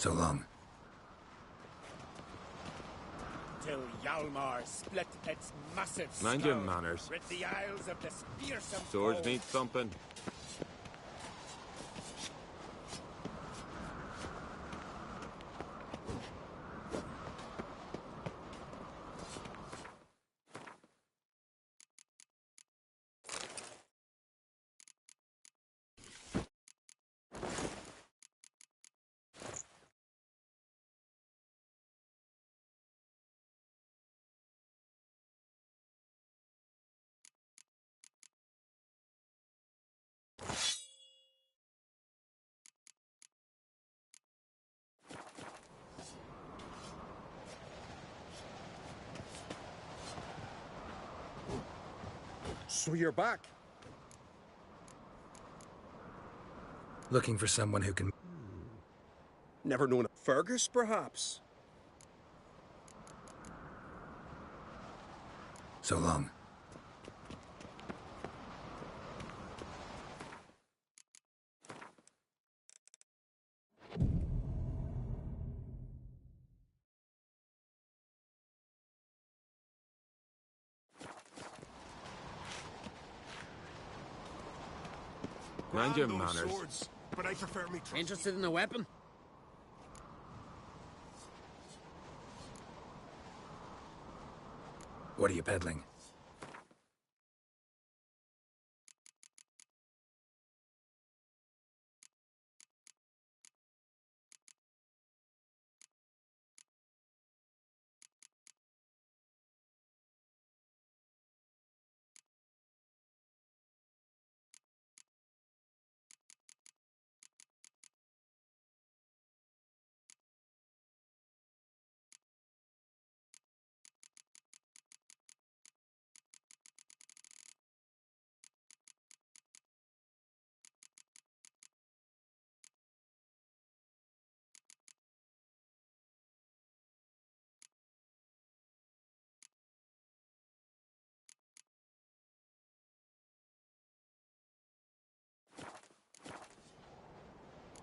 So long. Till Hjalmar split its massive Mind skull, your manners. rid the Isles of this fearsome Swords foe. need thumping. So you're back. Looking for someone who can... Never known a Fergus, perhaps? So long. Mind your Those manners. swords, but I prefer me trusty. Interested in a weapon? What are you peddling?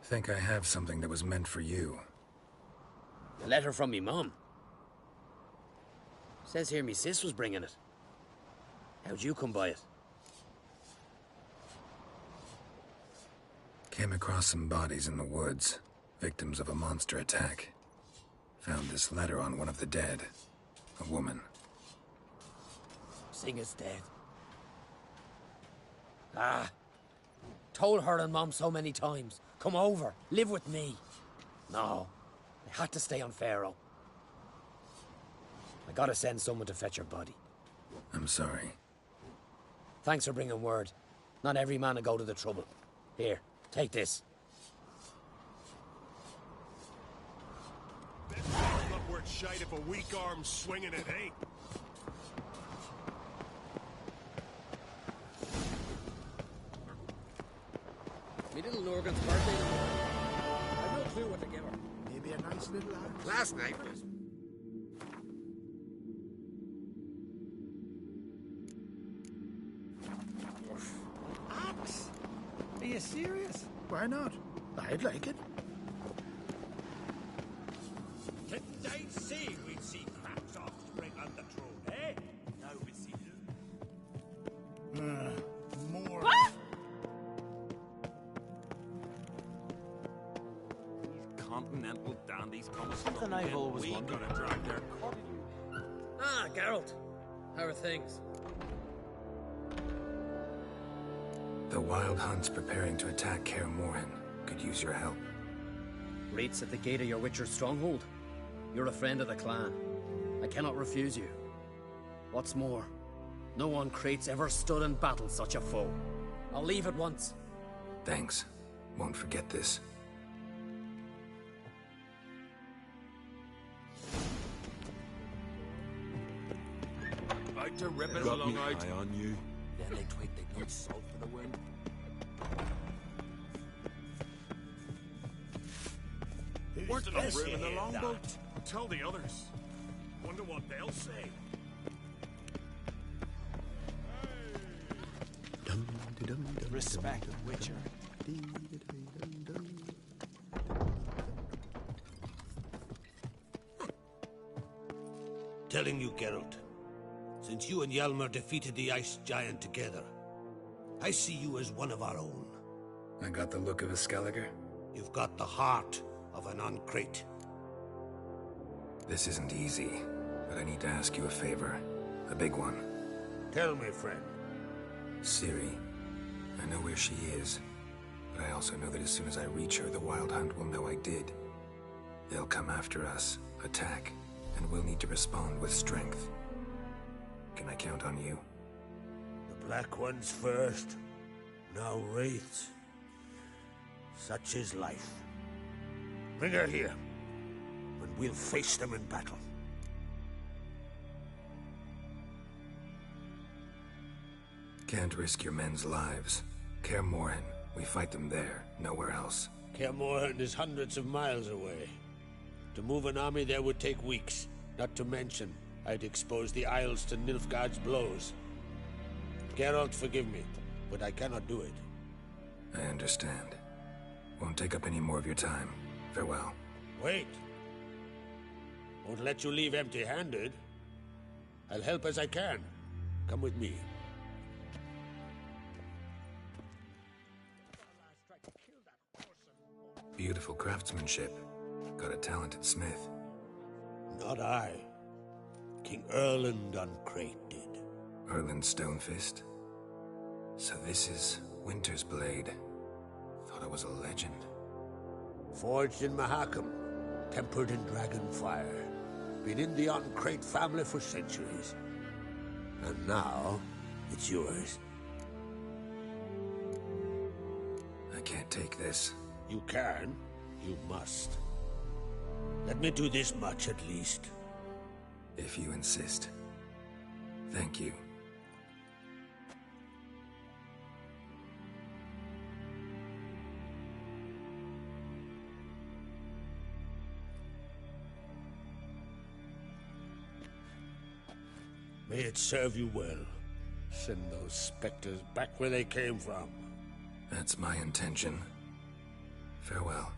Think I have something that was meant for you. A letter from me mum. Says here me sis was bringing it. How'd you come by it? Came across some bodies in the woods, victims of a monster attack. Found this letter on one of the dead. A woman. Singer's dead. Ah. Told her and Mom so many times. Come over, live with me. No. I had to stay on Pharaoh. I gotta send someone to fetch her body. I'm sorry. Thanks for bringing word. Not every man will go to the trouble. Here, take this. Not worth shite if a weak arm's swinging it, eh? Me little Lorgan's birthday tomorrow. I've no clue what to give her. Maybe a nice little axe. Last night was... Axe? Are you serious? Why not? I'd like it. Didn't I say we'd see cracks off spring on the throne, eh? Now we see More. These continental dandies come Something I've always we wondered. gotta drag their cut. Ah, Geralt. How are things? The Wild Hunt's preparing to attack Kaer Morhen. Could use your help. Rates at the gate of your Witcher's stronghold. You're a friend of the clan. I cannot refuse you. What's more, no one Krait's ever stood and battled such a foe. I'll leave at once. Thanks. Won't forget this. Out to rip it Got along me out. eye on you. Then they tweak they don't salt for the wind. Weren't enough this room in the here, longboat. Tell the others. Wonder what they'll say. Respect, Witcher. telling you, Geralt. Since you and Hjalmar defeated the Ice Giant together, I see you as one of our own. I got the look of a Skelliger? You've got the heart of an Uncrate. This isn't easy, but I need to ask you a favor. A big one. Tell me, friend. Ciri. I know where she is, but I also know that as soon as I reach her, the Wild Hunt will know I did. They'll come after us, attack, and we'll need to respond with strength. Can I count on you? The Black Ones first, now Wraiths. Such is life. Bring her here, and we'll face them in battle. Can't risk your men's lives. Kaer Morhen, we fight them there, nowhere else. Kaer Morhen is hundreds of miles away. To move an army there would take weeks, not to mention I'd expose the Isles to Nilfgaard's blows. Geralt, forgive me, but I cannot do it. I understand. Won't take up any more of your time. Farewell. Wait. Won't let you leave empty-handed. I'll help as I can. Come with me. Beautiful craftsmanship. Got a talented smith. Not I. King Erland Uncrate did. Erland Stonefist? So this is Winter's Blade. Thought it was a legend. Forged in Mahakam, tempered in dragon fire. Been in the Uncrate family for centuries. And now, it's yours. I can't take this. You can. You must. Let me do this much at least. If you insist. Thank you. May it serve you well. Send those specters back where they came from. That's my intention. Farewell.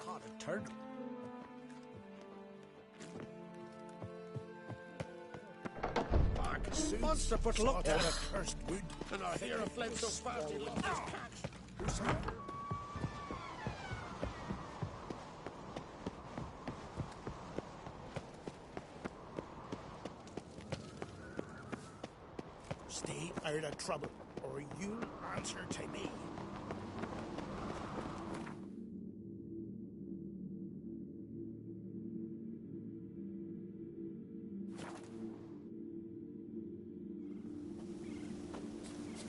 Caught a turtle. Monster put luck to the cursed wood, and our hero fled so fast he lost his catch. Stay out of trouble, or you'll answer to me.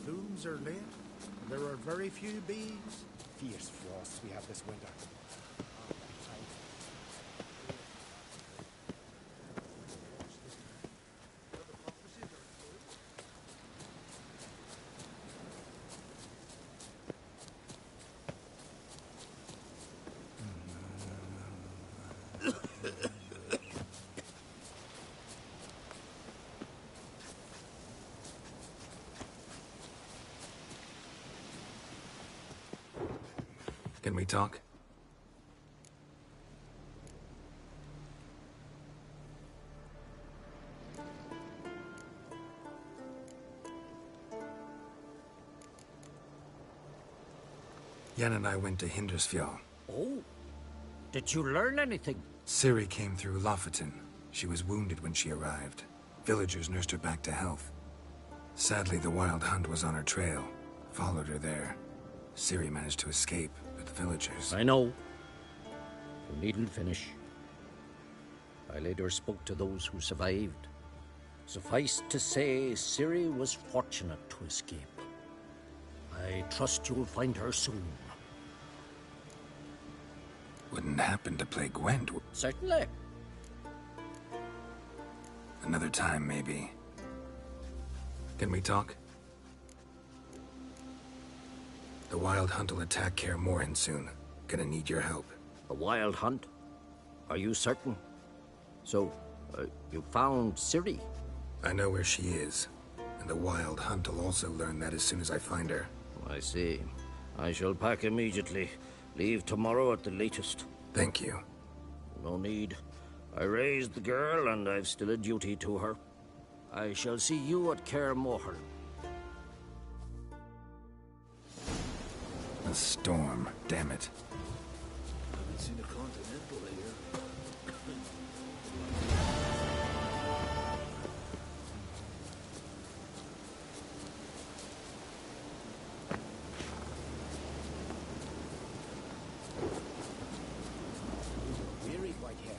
Blooms are late, and there are very few bees. Fierce frosts we have this winter. Can we talk? Yen and I went to Hindersfjall. Oh, did you learn anything? Ciri came through Lofoten. She was wounded when she arrived. Villagers nursed her back to health. Sadly, the Wild Hunt was on her trail. Followed her there. Ciri managed to escape, but the villagers... I know. You needn't finish. I later spoke to those who survived. Suffice to say, Ciri was fortunate to escape. I trust you'll find her soon. Wouldn't happen to play Gwent. Certainly. Another time, maybe. Can we talk? The Wild Hunt will attack Kaer Morhen soon. Gonna need your help. A wild hunt? Are you certain? So, you found Ciri? I know where she is. And the Wild Hunt will also learn that as soon as I find her. I see. I shall pack immediately. Leave tomorrow at the latest. Thank you. No need. I raised the girl, and I've still a duty to her. I shall see you at Kaer Morhen. A storm, damn it. Haven't seen a continental here. Weary white hair.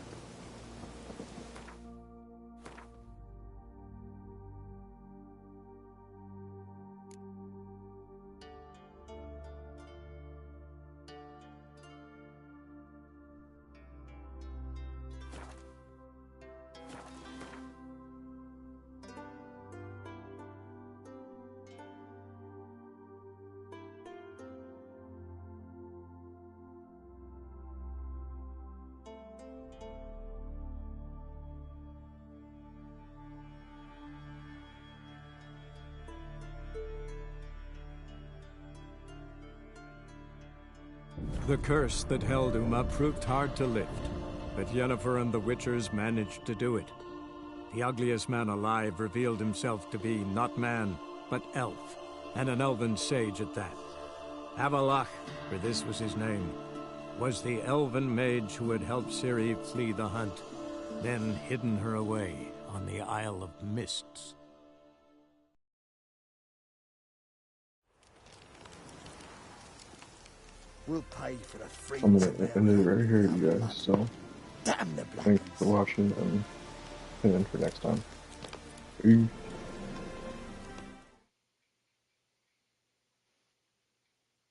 The curse that held Uma proved hard to lift, but Yennefer and the Witchers managed to do it. The ugliest man alive revealed himself to be not man, but elf, and an elven sage at that. Avalach, for this was his name, was the elven mage who had helped Ciri flee the hunt, then hidden her away on the Isle of Mists. We'll pay for the free. I'm gonna end it right here, you guys. So, Damn the black. thanks for watching, and tune in for next time. Peace.